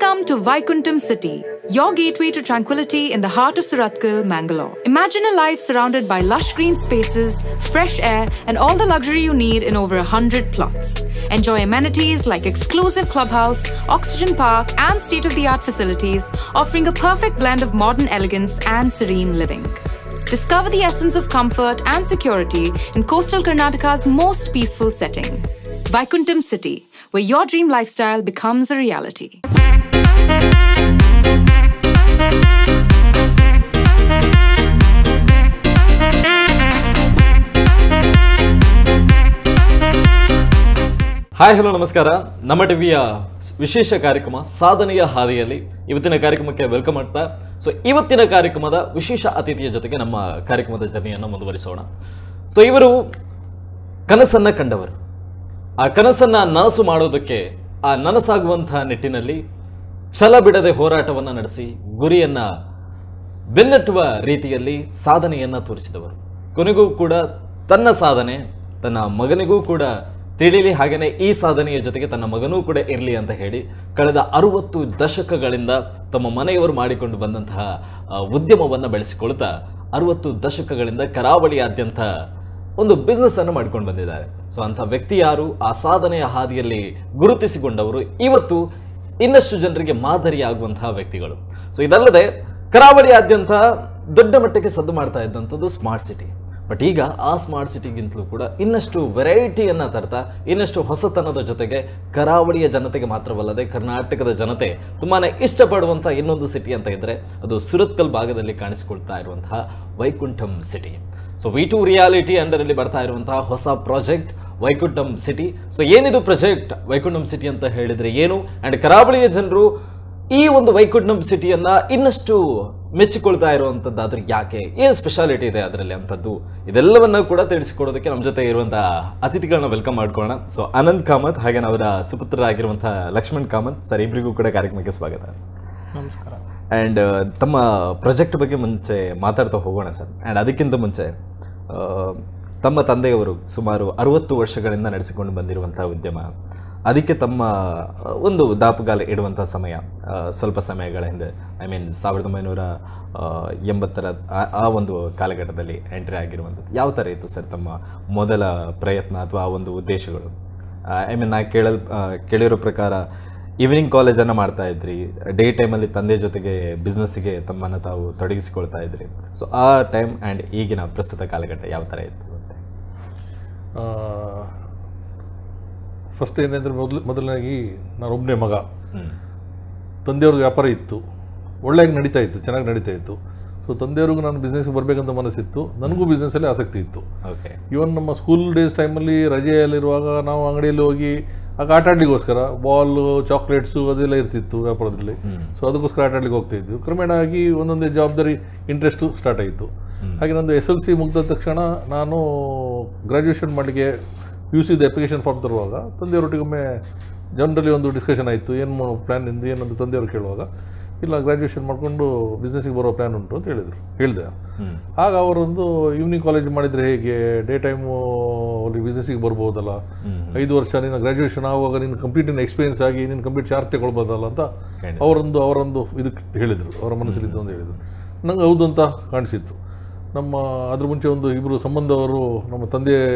Welcome to Vaikuntham City, your gateway to tranquility in the heart of Surathkal, Mangalore. Imagine a life surrounded by lush green spaces, fresh air, and all the luxury you need in over 100 plots. Enjoy amenities like exclusive clubhouse, oxygen park, and state-of-the-art facilities, offering a perfect blend of modern elegance and serene living. Discover the essence of comfort and security in coastal Karnataka's most peaceful setting. Vaikuntham City, where your dream lifestyle becomes a reality. Hi hello ನಮಸ್ಕಾರ. ನಮ್ಮ ಟಿವಿಯ ವಿಶೇಷ ಕಾರ್ಯಕ್ರಮ ಸಾಧನೆಯ ಹಾದಿಯಲ್ಲಿ ಇವತ್ತಿನ ಕಾರ್ಯಕ್ರಮಕ್ಕೆ welcome ಮಾಡ್ತಾ ಇವತ್ತಿನ ಕಾರ್ಯಕ್ರಮದ ವಿಶೇಷ ಅತಿಥಿಯ ಜೊತೆಗೆ ನಮ್ಮ ಕಾರ್ಯಕ್ರಮದ ಜರ್ನಿಯನ್ನು ಮುಂದುವರಿಸೋಣ. ಇವರು ಕನಸನ್ನ ಕಂಡವರು, ಆ ಕನಸನ್ನ ನನಸು ಮಾಡೋದಕ್ಕೆ ಆ ನನಸಾಗುವಂತಹ ನಿಟ್ಟಿನಲ್ಲಿ ಛಲ ಬಿಡದೆ ಹೋರಾಟವನ್ನು ನಡೆಸಿ ಗುರಿಯನ್ನ ಬೆನ್ನಟ್ಟುವ ರೀತಿಯಲ್ಲಿ ಸಾಧನೆಯನ್ನ ತೋರಿಸಿದವರು. ಕೊನೆಗೂ ಕೂಡ ತನ್ನ ಸಾಧನೆ ತನ್ನ ಮಗನಿಗೂ ಕೂಡ ತಿಳಿಲಿ, ಹಾಗೆಯೇ ಈ ಸಾಧನೆಯ ಜೊತೆಗೆ ತನ್ನ ಮಗನೂ ಕೂಡ ಇರಲಿ ಅಂತ ಹೇಳಿ ಕಳೆದ 60 ದಶಕಗಳಿಂದ ತಮ್ಮ ಮನೆಯವರು ಮಾಡಿಕೊಂಡು ಬಂದಂತಹ ಉದ್ಯಮವನ್ನು ಬೆಳೆಸಿಕೊಳ್ತಾ 60 ದಶಕಗಳಿಂದ ಕರಾವಳಿಯಾದ್ಯಂತ ಒಂದು ಬಿಸ್ನೆಸ್ ಅನ್ನು ಮಾಡ್ಕೊಂಡು ಬಂದಿದ್ದಾರೆ. ಅಂಥ ವ್ಯಕ್ತಿ ಯಾರು? ಆ ಸಾಧನೆಯ ಹಾದಿಯಲ್ಲಿ ಗುರುತಿಸಿಕೊಂಡವರು ಇವತ್ತು ಇನ್ನಷ್ಟು ಜನರಿಗೆ ಮಾದರಿಯಾಗುವಂತಹ ವ್ಯಕ್ತಿಗಳು. ಇದಲ್ಲದೆ ಕರಾವಳಿಯಾದ್ಯಂತ ದೊಡ್ಡ ಮಟ್ಟಕ್ಕೆ ಸದ್ದು ಮಾಡ್ತಾ ಇದ್ದಂಥದ್ದು ಸ್ಮಾರ್ಟ್ ಸಿಟಿ. ಬಟ್ ಈಗ ಆ ಸ್ಮಾರ್ಟ್ ಸಿಟಿಗಿಂತಲೂ ಕೂಡ ಇನ್ನಷ್ಟು ವೆರೈಟಿಯನ್ನು ತರ್ತಾ ಇನ್ನಷ್ಟು ಹೊಸತನದ ಜೊತೆಗೆ ಕರಾವಳಿಯ ಜನತೆಗೆ ಮಾತ್ರವಲ್ಲದೆ ಕರ್ನಾಟಕದ ಜನತೆ ತುಂಬಾ ಇಷ್ಟಪಡುವಂಥ ಇನ್ನೊಂದು ಸಿಟಿ ಅಂತ ಇದ್ದರೆ ಅದು ಸುರತ್ಕಲ್ ಭಾಗದಲ್ಲಿ ಕಾಣಿಸಿಕೊಳ್ತಾ ಇರುವಂತಹ ವೈಕುಂಠಂ ಸಿಟಿ. V2 ರಿಯಾಲಿಟಿ ಅಂಡರಲ್ಲಿ ಬರ್ತಾ ಇರುವಂತಹ ಹೊಸ ಪ್ರಾಜೆಕ್ಟ್ ವೈಕುಂಠಂ ಸಿಟಿ. ಏನಿದು ಪ್ರಾಜೆಕ್ಟ್ ವೈಕುಂಠಂ ಸಿಟಿ ಅಂತ ಹೇಳಿದರೆ ಏನು, ಆ್ಯಂಡ್ ಕರಾವಳಿಯ ಜನರು ಈ ಒಂದು ವೈಕುಂಠಂ ಸಿಟಿಯನ್ನ ಇನ್ನಷ್ಟು ಮೆಚ್ಚಿಕೊಳ್ತಾ ಇರುವಂಥದ್ದಾದ್ರೆ ಯಾಕೆ, ಏನು ಸ್ಪೆಷಾಲಿಟಿ ಇದೆ ಅದರಲ್ಲಿ ಅಂಥದ್ದು, ಇದೆಲ್ಲವನ್ನ ಕೂಡ ತಿಳಿಸಿಕೊಡೋದಕ್ಕೆ ನಮ್ಮ ಜೊತೆ ಇರುವಂತಹ ಅತಿಥಿಗಳನ್ನ ವೆಲ್ಕಮ್ ಮಾಡ್ಕೊಳ್ಳೋಣ. ಅನಂತ್ ಕಾಮತ್ ಹಾಗೆ ಅವರ ಸುಪುತ್ರರಾಗಿರುವಂತಹ ಲಕ್ಷ್ಮಣ್ ಕಾಮತ್ ಸರ್, ಇಬ್ಬರಿಗೂ ಕೂಡ ಕಾರ್ಯಕ್ರಮಕ್ಕೆ ಸ್ವಾಗತ. ನಮಸ್ಕಾರ. ಆ್ಯಂಡ್ ತಮ್ಮ ಪ್ರಾಜೆಕ್ಟ್ ಬಗ್ಗೆ ಮುಂಚೆ ಮಾತಾಡ್ತಾ ಹೋಗೋಣ ಸರ್. ಆ್ಯಂಡ್ ಅದಕ್ಕಿಂತ ಮುಂಚೆ ತಮ್ಮ ತಂದೆಯವರು ಸುಮಾರು 60 ವರ್ಷಗಳಿಂದ ನಡೆಸಿಕೊಂಡು ಬಂದಿರುವಂತಹ ಉದ್ಯಮ, ಅದಕ್ಕೆ ತಮ್ಮ ಒಂದು ದಾಪುಗಾಲ ಇಡುವಂಥ ಸಮಯ ಸ್ವಲ್ಪ ಸಮಯಗಳ ಹಿಂದೆ, 1980 ಆ ಒಂದು ಕಾಲಘಟ್ಟದಲ್ಲಿ ಎಂಟ್ರಿ ಆಗಿರುವಂಥದ್ದು ಯಾವ ಥರ ಇತ್ತು ಸರ್ ತಮ್ಮ ಮೊದಲ ಪ್ರಯತ್ನ ಅಥವಾ ಆ ಒಂದು ಉದ್ದೇಶಗಳು? ನಾ ಕೇಳಿರೋ ಪ್ರಕಾರ ಈವ್ನಿಂಗ್ ಕಾಲೇಜನ್ನು ಮಾಡ್ತಾ ಇದ್ರಿ, ಡೇ ಟೈಮಲ್ಲಿ ತಂದೆ ಜೊತೆಗೆ ಬಿಸ್ನೆಸ್ಸಿಗೆ ತಮ್ಮನ್ನು ತಾವು ತೊಡಗಿಸಿಕೊಳ್ತಾ ಇದ್ರಿ. ಆ ಟೈಮ್ ಆ್ಯಂಡ್ ಈಗಿನ ಪ್ರಸ್ತುತ ಕಾಲಘಟ್ಟ ಯಾವ ಥರ ಇತ್ತು? ಫಸ್ಟ್ ಏನಂದರೆ ಮೊದಲನಾಗಿ ನಾನು ಒಬ್ಬನೇ ಮಗ, ತಂದೆಯವ್ರಿಗೆ ವ್ಯಾಪಾರ ಇತ್ತು, ಒಳ್ಳೆಯಾಗಿ ನಡೀತಾ ಇತ್ತು, ಚೆನ್ನಾಗಿ ನಡೀತಾ ಇತ್ತು. ತಂದೆಯವ್ರಿಗೂ ನಾನು ಬಿಸ್ನೆಸ್ಗೆ ಬರಬೇಕಂತ ಮನಸ್ಸಿತ್ತು, ನನಗೂ ಬಿಸ್ನೆಸ್ಸಲ್ಲಿ ಆಸಕ್ತಿ ಇತ್ತು. ಇವನ್ ನಮ್ಮ ಸ್ಕೂಲ್ ಡೇಸ್ ಟೈಮಲ್ಲಿ ರಜೆಯಲ್ಲಿರುವಾಗ ನಾವು ಅಂಗಡಿಯಲ್ಲಿ ಹೋಗಿ ಆಗ ಆಟ ಆಡಲಿಕ್ಕೋಸ್ಕರ ಬಾಲು, ಚಾಕ್ಲೇಟ್ಸು ಅದೆಲ್ಲ ಇರ್ತಿತ್ತು ವ್ಯಾಪಾರದಲ್ಲಿ. ಅದಕ್ಕೋಸ್ಕರ ಆಟ ಆಡ್ಲಿಕ್ಕೆ ಹೋಗ್ತಾ ಇದ್ವಿ. ಕ್ರಮೇಣ ಆಗಿ ಒಂದೊಂದೇ ಜವಾಬ್ದಾರಿ ಇಂಟ್ರೆಸ್ಟು ಸ್ಟಾರ್ಟ್ ಆಯಿತು. ಹಾಗೆ ನಂದು SLC ಮುಗಿದ ತಕ್ಷಣ ನಾನು ಗ್ರ್ಯಾಜುಯೇಷನ್ ಮಾಡಲಿಕ್ಕೆ UC ಅಪ್ಲಿಕೇಶನ್ ಫಾರ್ಮ್ ತರುವಾಗ ತಂದೆಯವರೊಟ್ಟಿಗೊಮ್ಮೆ ಜನರಲಿ ಒಂದು ಡಿಸ್ಕಷನ್ ಆಯಿತು, ಏನು ಪ್ಲ್ಯಾನ್ ನಿಂದು ಏನಂತ ತಂದೆಯವರು ಕೇಳುವಾಗ, ಇಲ್ಲ ಗ್ರ್ಯಾಜುಯೇಷನ್ ಮಾಡಿಕೊಂಡು ಬಿಸ್ನೆಸ್ಸಿಗೆ ಬರೋ ಪ್ಲ್ಯಾನ್ ಉಂಟು ಅಂತ ಹೇಳಿದೆ. ಆಗ ಅವರೊಂದು ಈವ್ನಿಂಗ್ ಕಾಲೇಜ್ ಮಾಡಿದರೆ ಹೇಗೆ, ಡೇ ಟೈಮು ಅಲ್ಲಿ ಬಿಸ್ನೆಸ್ಸಿಗೆ ಬರ್ಬೋದಲ್ಲ, 5 ವರ್ಷ ನೀನು ಗ್ರ್ಯಾಜುಯೇಷನ್ ಆಗುವಾಗ ನೀನು ಕಂಪ್ಲೀಟ್ ಎಕ್ಸ್ಪೀರಿಯನ್ಸ್ ಆಗಿ ನೀನು ಕಂಪ್ಲೀಟ್ ಚಾರ್ಜ್ ತಗೊಳ್ಬೋದಲ್ಲ ಅಂತ ಅವರೊಂದು ಇದಕ್ಕೆ ಹೇಳಿದರು, ಅವರ ಮನಸ್ಸಲ್ಲಿದ್ದು ಅಂತ ಹೇಳಿದರು. ನಂಗೆ ಹೌದು ಅಂತ ಕಾಣಿಸಿತ್ತು. ಅದ್ರ ಮುಂಚೆ ಒಂದು ಇಬ್ಬರು ಸಂಬಂಧವರು ನಮ್ಮ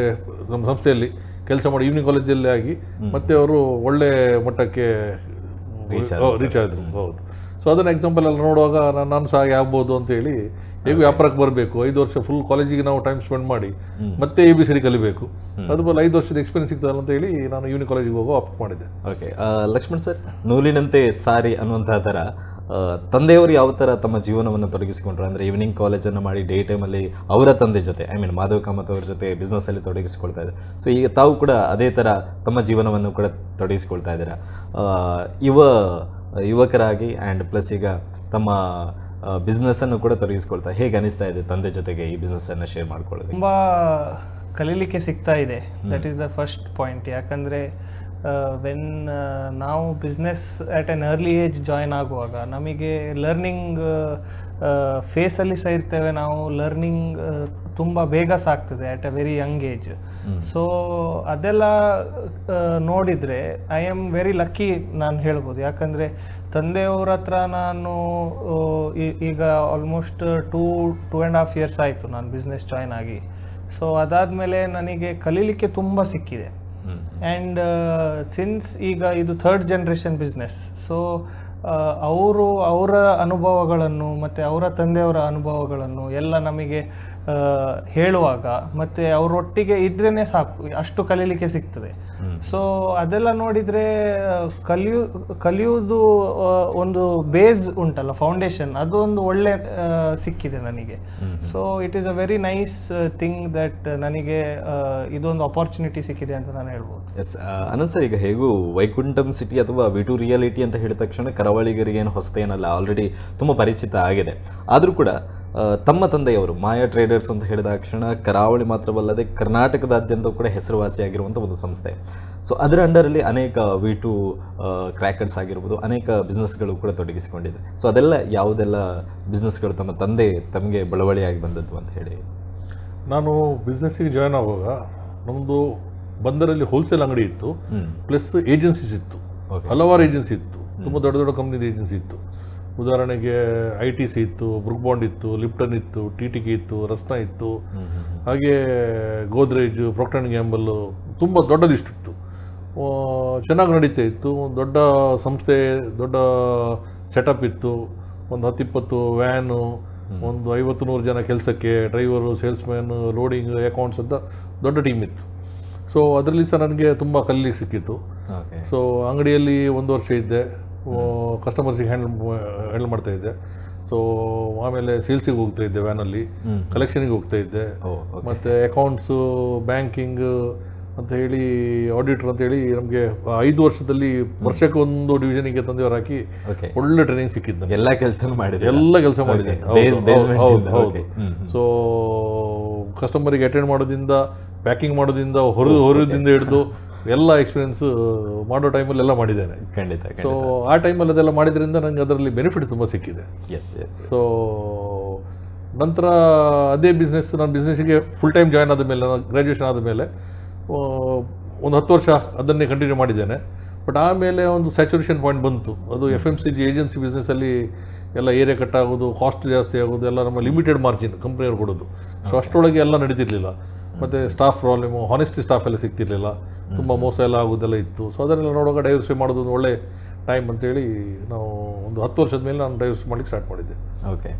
ನಮ್ಮ ಸಂಸ್ಥೆಯಲ್ಲಿ ಕೆಲಸ ಮಾಡಿ ಈವ್ನಿಂಗ್ ಕಾಲೇಜಲ್ಲೇ ಆಗಿ ಮತ್ತೆ ಅವರು ಒಳ್ಳೆ ಮಟ್ಟಕ್ಕೆ ರೀಚ್ ಆದರು. ಹೌದು. ಅದನ್ನು ಎಕ್ಸಾಂಪಲ್ ಎಲ್ಲ ನೋಡುವಾಗ ನಾನು ಸಹ ಹಾಗೆ ಆಗ್ಬೋದು ಅಂತೇಳಿ ಹೇಗೂ ವ್ಯಾಪಾರಕ್ಕೆ ಬರಬೇಕು, 5 ವರ್ಷ ಫುಲ್ ಕಾಲೇಜಿಗೆ ನಾವು ಟೈಮ್ ಸ್ಪೆಂಡ್ ಮಾಡಿ ಮತ್ತೆ ABCD ಕಲಿಬೇಕು, ಅದುപോലെ 5 ವರ್ಷದ ಎಕ್ಸ್ಪೀರಿಯನ್ಸ್ ಸಿಗ್ತದಲ್ಲ ಅಂತ ಹೇಳಿ ನಾನು ಈವ್ನಿಂಗ್ ಕಾಲೇಜಿಗೆ ಹೋಗೋ ಆಪ್ಟ್ ಮಾಡಿದೆ. ಓಕೆ ಲಕ್ಷ್ಮಣ್ ಸರ್, ನೂಲಿನಂತೆ ಸಾರಿ ಅನ್ನುವಂತಹ ಥರ ತಂದೆಯವರು ಯಾವ ಥರ ತಮ್ಮ ಜೀವನವನ್ನು ತೊಡಗಿಸಿಕೊಂಡ್ರು ಅಂದರೆ ಈವ್ನಿಂಗ್ ಕಾಲೇಜನ್ನು ಮಾಡಿ ಡೇ ಟೈಮಲ್ಲಿ ಅವರ ತಂದೆ ಜೊತೆ ಮಾಧವ್ ಕಾಮತ್ ಅವ್ರ ಜೊತೆ ಬಿಸ್ನೆಸ್ಸಲ್ಲಿ ತೊಡಗಿಸಿಕೊಳ್ತಾ ಇದ್ದಾರೆ. ಈಗ ತಾವು ಕೂಡ ಅದೇ ಥರ ತಮ್ಮ ಜೀವನವನ್ನು ಕೂಡ ತೊಡಗಿಸಿಕೊಳ್ತಾ ಇದ್ದೀರಾ ಯುವಕರಾಗಿ, ಆ್ಯಂಡ್ ಪ್ಲಸ್ ಈಗ ತಮ್ಮ ಬಿಸ್ನೆಸ್ಸನ್ನು ಕೂಡ ತೊಡಗಿಸ್ಕೊಳ್ತಾ ಹೇಗೆ ಅನಿಸ್ತಾ ಇದೆ ತಂದೆ ಜೊತೆಗೆ ಈ ಬಿಸ್ನೆಸ್ಸನ್ನು ಶೇರ್ ಮಾಡ್ಕೊಳ್ಳೋದು? ತುಂಬ ಕಲೀಲಿಕ್ಕೆ ಸಿಗ್ತಾ ಇದೆ. That is the first point. ಯಾಕಂದರೆ ವೆನ್ ನಾವು business at N early age join ಆಗುವಾಗ ನಮಗೆ ಲರ್ನಿಂಗ್ ಫೇಸಲ್ಲಿ ಸಹ ಇರ್ತೇವೆ, ನಾವು ಲರ್ನಿಂಗ್ ತುಂಬ ಬೇಗ ಸಾಗ್ತದೆ at a very young age. So ಅದೆಲ್ಲ ನೋಡಿದರೆ ಐ ಆಮ್ ವೆರಿ ಲಕ್ಕಿ ನಾನು ಹೇಳ್ಬೋದು. ಯಾಕಂದರೆ ತಂದೆಯವ್ರ ಹತ್ರ ನಾನು ಈಗ ಆಲ್ಮೋಸ್ಟ್ 2.5 years ಆಯಿತು ನಾನು ಬಿಸ್ನೆಸ್ ಜಾಯ್ನ್ ಆಗಿ. ಸೊ ಅದಾದಮೇಲೆ ನನಗೆ ಕಲೀಲಿಕ್ಕೆ ತುಂಬ ಸಿಕ್ಕಿದೆ. ಆ್ಯಂಡ್ ಸಿನ್ಸ್ ಈಗ ಇದು 3rd generation ಬಿಸ್ನೆಸ್, ಸೊ ಅವರ ಅನುಭವಗಳನ್ನು ಮತ್ತು ಅವರ ತಂದೆಯವರ ಅನುಭವಗಳನ್ನು ಎಲ್ಲ ನಮಗೆ ಹೇಳುವಾಗ ಮತ್ತು ಅವರೊಟ್ಟಿಗೆ ಇದ್ರೇ ಸಾಕು, ಅಷ್ಟು ಕಲೀಲಿಕ್ಕೆ ಸಿಗ್ತದೆ. ಸೊ ಅದೆಲ್ಲ ನೋಡಿದರೆ ಕಲಿಯುವುದು ಒಂದು ಬೇಸ್ ಉಂಟಲ್ಲ, ಫೌಂಡೇಶನ್, ಅದು ಒಂದು ಒಳ್ಳೆ ಸಿಕ್ಕಿದೆ ನನಗೆ. So it is a very nice thing that ನನಗೆ ಇದೊಂದು ಅಪಾರ್ಚುನಿಟಿ ಸಿಕ್ಕಿದೆ ಅಂತ ನಾನು ಹೇಳ್ಬೋದು. ಎಸ್ ಅನಂತ್ ಸರ್, ಈಗ ಹೇಗೂ ವೈಕುಂಠಂ ಸಿಟಿ ಅಥವಾ V2 ರಿಯಾಲಿಟಿ ಅಂತ ಹೇಳಿದ ತಕ್ಷಣ ಕರಾವಳಿಗರಿಗೆ ಏನು ಹೊಸತೇನಲ್ಲ, ಆಲ್ರೆಡಿ ತುಂಬ ಪರಿಚಿತ ಆಗಿದೆ. ಆದರೂ ಕೂಡ ತಮ್ಮ ತಂದೆಯವರು ಮಾಯಾ ಟ್ರೇಡರ್ಸ್ ಅಂತ ಹೇಳಿದ ತಕ್ಷಣ ಕರಾವಳಿ ಮಾತ್ರವಲ್ಲದೆ ಕರ್ನಾಟಕದಾದ್ಯಂತ ಕೂಡ ಹೆಸರುವಾಸಿಯಾಗಿರುವಂಥ ಒಂದು ಸಂಸ್ಥೆ. ಸೊ ಅದರ ಅಂಡರಲ್ಲಿ ಅನೇಕ V2 ಕ್ರ್ಯಾಕರ್ಸ್ ಆಗಿರ್ಬೋದು, ಅನೇಕ ಬಿಸ್ನೆಸ್ಗಳು ಕೂಡ ತೊಡಗಿಸಿಕೊಂಡಿದೆ. ಸೊ ಅದೆಲ್ಲ ಯಾವುದೆಲ್ಲ ಬಿಸ್ನೆಸ್ಗಳು ತಮಗೆ ಬಳವಳಿಯಾಗಿ ಬಂದದ್ದು ಅಂತ ಹೇಳಿ? ನಾನು ಬಿಸ್ನೆಸ್ಸಿಗೆ ಜಾಯ್ನ್ ಆಗುವಾಗ ನಮ್ಮದು ಬಂದರಲ್ಲಿ ಹೋಲ್ಸೇಲ್ ಅಂಗಡಿ ಇತ್ತು, ಪ್ಲಸ್ ಏಜೆನ್ಸೀಸ್ ಇತ್ತು, ಹಲವಾರು ಏಜೆನ್ಸಿ ಇತ್ತು, ತುಂಬ ದೊಡ್ಡ ದೊಡ್ಡ ಕಂಪ್ನಿದ ಏಜೆನ್ಸಿ ಇತ್ತು. ಉದಾಹರಣೆಗೆ ITC ಇತ್ತು, ಬ್ರುಕ್ ಬಾಂಡ್ ಇತ್ತು, ಲಿಪ್ಟನ್ ಇತ್ತು, TTK ಇತ್ತು, ರಸ್ನಾ ಇತ್ತು, ಹಾಗೆ ಗೋದ್ರೇಜ್, ಪ್ರೊಕ್ಟರ್ ಆ್ಯಂಡ್ ಗ್ಯಾಂಬಲ್, ತುಂಬ ದೊಡ್ಡದಿಷ್ಟಿತ್ತು. ಚೆನ್ನಾಗಿ ನಡೀತಾ ಇತ್ತು. ದೊಡ್ಡ ಸಂಸ್ಥೆ, ದೊಡ್ಡ ಸೆಟಪ್ ಇತ್ತು. ಒಂದು 10-20 ವ್ಯಾನು, ಒಂದು 50-100 ಜನ ಕೆಲಸಕ್ಕೆ, ಡ್ರೈವರು, ಸೇಲ್ಸ್ಮ್ಯಾನು, ಲೋಡಿಂಗ್, ಅಕೌಂಟ್ಸ್ ಅಂತ ದೊಡ್ಡ ಟೀಮ್ ಇತ್ತು. ಸೊ ಅದರಲ್ಲಿ ಸಹ ನನಗೆ ತುಂಬ ಕಲೀಲಿಕ್ಕೆ ಸಿಕ್ಕಿತ್ತು. ಸೊ ಅಂಗಡಿಯಲ್ಲಿ 1 ವರ್ಷ ಇದ್ದೆ, ಕಸ್ಟಮರ್ಸಿಗೆ ಹ್ಯಾಂಡಲ್ ಮಾಡ್ತಾ ಇದ್ದೆ. ಸೊ ಆಮೇಲೆ ಸೇಲ್ಸಿಗೆ ಹೋಗ್ತಾ ಇದ್ದೆ, ವ್ಯಾನಲ್ಲಿ ಕಲೆಕ್ಷನಿಗೆ ಹೋಗ್ತಾ ಇದ್ದೆ, ಮತ್ತು ಅಕೌಂಟ್ಸು, ಬ್ಯಾಂಕಿಂಗ್ ಅಂತ ಹೇಳಿ, ಆಡಿಟರ್ ಅಂತ ಹೇಳಿ ನಮಗೆ 5 ವರ್ಷದಲ್ಲಿ ವರ್ಷಕ್ಕೆ ಒಂದು ಡಿವಿಷನಿಗೆ ತಂದೆಯವರು ಹಾಕಿ ಒಳ್ಳೆ ಟ್ರೈನಿಂಗ್ ಸಿಕ್ಕಿದ್ದು. ಎಲ್ಲ ಕೆಲಸ ಮಾಡಿದೆ. ಹೌದು. ಸೊ ಕಸ್ಟಮರಿಗೆ ಅಟೆಂಡ್ ಮಾಡೋದ್ರಿಂದ, ಪ್ಯಾಕಿಂಗ್ ಮಾಡೋದ್ರಿಂದ, ಹೊರದಿಂದ ಹಿಡಿದು ಎಲ್ಲ ಎಕ್ಸ್ಪೀರಿಯನ್ಸ್ ಮಾಡೋ ಟೈಮಲ್ಲಿ ಎಲ್ಲ ಮಾಡಿದ್ದೇನೆ. ಖಂಡಿತ. ಸೊ ಆ ಟೈಮಲ್ಲಿ ಅದೆಲ್ಲ ಮಾಡಿದ್ರಿಂದ ನನಗೆ ಅದರಲ್ಲಿ ಬೆನಿಫಿಟ್ ತುಂಬ ಸಿಕ್ಕಿದೆ. ಸೊ ನಂತರ ಅದೇ ನಾನು ಬಿಸ್ನೆಸ್ಸಿಗೆ ಫುಲ್ ಟೈಮ್ ಜಾಯ್ನ್ ಆದ ಮೇಲೆ, ನಾನು ಗ್ರ್ಯಾಜುಯೇಷನ್ ಆದ ಮೇಲೆ ಒಂದು 10 ವರ್ಷ ಅದನ್ನೇ ಕಂಟಿನ್ಯೂ ಮಾಡಿದ್ದೇನೆ. ಬಟ್ ಆಮೇಲೆ ಒಂದು ಸ್ಯಾಚುರೇಷನ್ ಪಾಯಿಂಟ್ ಬಂತು. ಅದು FMCG ಏಜೆನ್ಸಿ ಬಿಸ್ನೆಸ್ಸಲ್ಲಿ ಎಲ್ಲ ಏರಿಯಾ ಕಟ್ ಆಗೋದು, ಕಾಸ್ಟ್ ಜಾಸ್ತಿ ಆಗೋದು, ಎಲ್ಲ ನಮ್ಮ ಲಿಮಿಟೆಡ್ ಮಾರ್ಜಿನ್ ಕಂಪ್ನಿಯವ್ರು ಕೊಡೋದು. ಸೊ ಅಷ್ಟರೊಳಗೆ ಎಲ್ಲ ನಡೀತಿರ್ಲಿಲ್ಲ. ಮತ್ತು ಸ್ಟಾಫ್ ಪ್ರಾಬ್ಲಮು, ಹಾನೆಸ್ಟಿ ಸ್ಟಾಫ್ ಎಲ್ಲ ಸಿಗ್ತಿರ್ಲಿಲ್ಲ, ತುಂಬ ಮೋಸ ಎಲ್ಲ ಆಗೋದೆಲ್ಲ ಇತ್ತು. ಸೊ ಅದನ್ನೆಲ್ಲ ನೋಡುವಾಗ ಡೈವರ್ಸಿಫೈ ಮಾಡೋದು ಒಂದು ಒಳ್ಳೆ ಟೈಮ್ ಅಂತೇಳಿ ನಾವು ಒಂದು 10 ವರ್ಷದ ಮೇಲೆ ನಾನು ಡೈವರ್ಸಿಫೈ ಮಾಡಲಿಕ್ಕೆ ಸ್ಟಾರ್ಟ್ ಮಾಡಿದ್ದೆ. ಓಕೆ,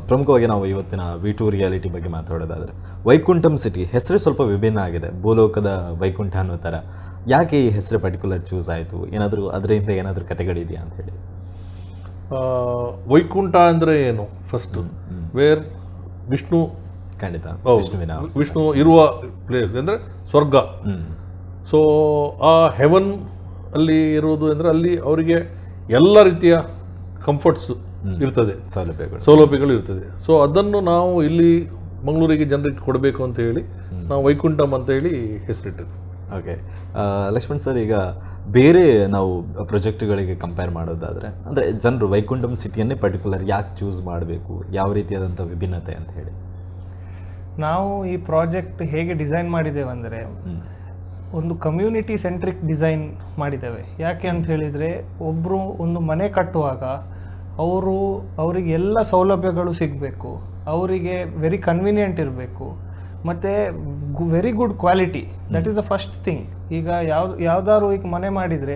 ಪ್ರಮುಖವಾಗಿ ನಾವು ಇವತ್ತಿನ V2 ರಿಯಾಲಿಟಿ ಬಗ್ಗೆ ಮಾತಾಡೋದಾದರೆ, ವೈಕುಂಠಂ ಸಿಟಿ ಹೆಸರು ಸ್ವಲ್ಪ ವಿಭಿನ್ನ ಆಗಿದೆ, ಭೂಲೋಕದ ವೈಕುಂಠ ಅನ್ನೋ ಥರ. ಯಾಕೆ ಈ ಹೆಸರು ಪರ್ಟಿಕ್ಯುಲರ್ ಚೂಸ್ ಆಯಿತು? ಅದರಿಂದ ಏನಾದರೂ ಕಥೆಗಳಿದೆಯಾ ಅಂತ ಹೇಳಿ? ವೈಕುಂಠ ಅಂದರೆ ಏನು? ಫಸ್ಟು ವೇರ್ ವಿಷ್ಣು, ಖಂಡಿತ ವಿಷ್ಣು ಇರುವ ಪ್ಲೇಸ್ ಅಂದರೆ ಸ್ವರ್ಗ. ಸೊ ಆ ಹೆವನ್ ಅಲ್ಲಿ ಇರುವುದು ಅಂದರೆ ಅಲ್ಲಿ ಅವರಿಗೆ ಎಲ್ಲ ರೀತಿಯ ಕಂಫರ್ಟ್ಸ್ ಇರ್ತದೆ, ಸೌಲಭ್ಯಗಳು ಇರ್ತದೆ. ಸೊ ಅದನ್ನು ನಾವು ಇಲ್ಲಿ ಮಂಗಳೂರಿಗೆ ಜನರಿಗೆ ಕೊಡಬೇಕು ಅಂತ ಹೇಳಿ ನಾವು ವೈಕುಂಠಂ ಅಂತ ಹೇಳಿ ಹೆಸರಿಟ್ಟಿದ್ದು. ಓಕೆ, ಲಕ್ಷ್ಮಣ್ ಸರ್, ಈಗ ಬೇರೆ ನಾವು ಪ್ರಾಜೆಕ್ಟ್ಗಳಿಗೆ ಕಂಪೇರ್ ಮಾಡೋದಾದರೆ, ಅಂದರೆ ಜನರು ವೈಕುಂಠಂ ಸಿಟಿಯನ್ನೇ ಪರ್ಟಿಕ್ಯುಲರ್ ಯಾಕೆ ಚೂಸ್ ಮಾಡಬೇಕು, ಯಾವ ರೀತಿಯಾದಂಥ ವಿಭಿನ್ನತೆ ಅಂತ ಹೇಳಿ? ನಾವು ಈ ಪ್ರಾಜೆಕ್ಟ್ ಹೇಗೆ ಡಿಸೈನ್ ಮಾಡಿದ್ದೇವೆ ಅಂದರೆ, ಒಂದು ಕಮ್ಯುನಿಟಿ ಸೆಂಟ್ರಿಕ್ ಡಿಸೈನ್ ಮಾಡಿದ್ದೇವೆ. ಯಾಕೆ ಅಂತ ಹೇಳಿದರೆ, ಒಬ್ಬರು ಒಂದು ಮನೆ ಕಟ್ಟುವಾಗ ಅವರಿಗೆ ಎಲ್ಲ ಸೌಲಭ್ಯಗಳು ಸಿಗಬೇಕು, ಅವರಿಗೆ ವೆರಿ ಕನ್ವೀನಿಯೆಂಟ್ ಇರಬೇಕು, ಮತ್ತು very good quality. That is the first thing. ಈಗ ಯಾವ್ದಾದ್ರು ಈಗ ಮನೆ ಮಾಡಿದರೆ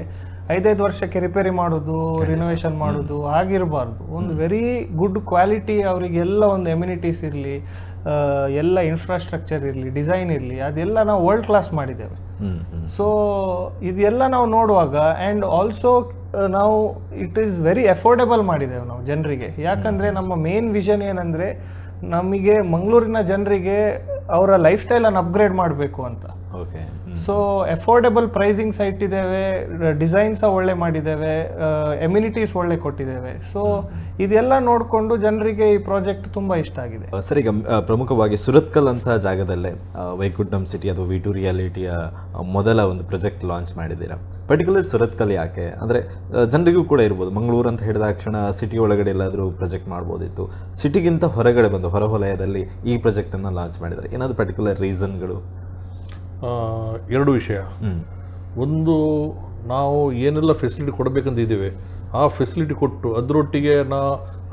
5-5 ವರ್ಷಕ್ಕೆ ರಿಪೇರಿ ಮಾಡೋದು, ರಿನೋವೇಷನ್ ಮಾಡೋದು ಆಗಿರಬಾರ್ದು. ಒಂದು ವೆರಿ ಗುಡ್ ಕ್ವಾಲಿಟಿ, ಅವರಿಗೆಲ್ಲ ಒಂದು ಎಮ್ಯುನಿಟೀಸ್ ಇರಲಿ, ಎಲ್ಲ ಇನ್ಫ್ರಾಸ್ಟ್ರಕ್ಚರ್ ಇರಲಿ, ಡಿಸೈನ್ ಇರಲಿ, ಅದೆಲ್ಲ ನಾವು ವರ್ಲ್ಡ್ ಕ್ಲಾಸ್ ಮಾಡಿದ್ದೇವೆ. ಸೊ ಇದೆಲ್ಲ ನಾವು ನೋಡುವಾಗ, ಆ್ಯಂಡ್ ಆಲ್ಸೋ ನಾವು ಇಟ್ ಈಸ್ ವೆರಿ ಅಫೋರ್ಡೆಬಲ್ ಮಾಡಿದ್ದೇವೆ ನಾವು ಜನರಿಗೆ. ಯಾಕಂದರೆ ನಮ್ಮ ಮೇನ್ ವಿಷನ್ ಏನಂದರೆ, ನಮಗೆ ಮಂಗಳೂರಿನ ಜನರಿಗೆ ಅವರ ಲೈಫ್ ಸ್ಟೈಲನ್ನು ಅಪ್ಗ್ರೇಡ್ ಮಾಡಬೇಕು ಅಂತ. Okay, so affordable pricing site ಇದ್ದೇವೆ, ಡಿಸೈನ್ಸ ಒಳ್ಳೆ ಮಾಡಿದ್ದೇವೆ, ಎಮ್ಯುನಿಟೀಸ್ ಒಳ್ಳೆ ಕೊಟ್ಟಿದ್ದೇವೆ. ಸೊ ಇದೆಲ್ಲ ನೋಡಿಕೊಂಡು ಜನರಿಗೆ ಈ ಪ್ರಾಜೆಕ್ಟ್ ತುಂಬ ಇಷ್ಟ ಆಗಿದೆ. ಸರ್, ಈಗ ಪ್ರಮುಖವಾಗಿ ಸುರತ್ಕಲ್ ಅಂತ ಜಾಗದಲ್ಲೇ ವೈಕುಂಠಂ ಸಿಟಿ ಅಥವಾ V2 ರಿಯಾಲಿಟಿಯ ಮೊದಲ ಒಂದು ಪ್ರಾಜೆಕ್ಟ್ ಲಾಂಚ್ ಮಾಡಿದ್ದೀರಾ. ಪರ್ಟಿಕ್ಯುಲರ್ ಸುರತ್ಕಲ್ ಯಾಕೆ? ಅಂದರೆ ಜನರಿಗೂ ಕೂಡ ಇರ್ಬೋದು, ಮಂಗಳೂರು ಅಂತ ಹೇಳಿದ ತಕ್ಷಣ ಸಿಟಿ ಒಳಗಡೆ ಎಲ್ಲಾದರೂ ಪ್ರಾಜೆಕ್ಟ್ ಮಾಡ್ಬೋದಿತ್ತು, ಸಿಟಿಗಿಂತ ಹೊರಗಡೆ ಬಂದು ಹೊರವಲಯದಲ್ಲಿ ಈ ಪ್ರಾಜೆಕ್ಟನ್ನು ಲಾಂಚ್ ಮಾಡಿದ್ದಾರೆ. ಏನಾದರೂ ಪರ್ಟಿಕ್ಯುಲರ್ ರೀಸನ್ಗಳು? ಎರಡು ವಿಷಯ. ಒಂದು, ನಾವು ಏನೆಲ್ಲ ಫೆಸಿಲಿಟಿ ಕೊಡಬೇಕಂತ ಇದ್ದೇವೆ ಆ ಫೆಸಿಲಿಟಿ ಕೊಟ್ಟು ಅದರೊಟ್ಟಿಗೆ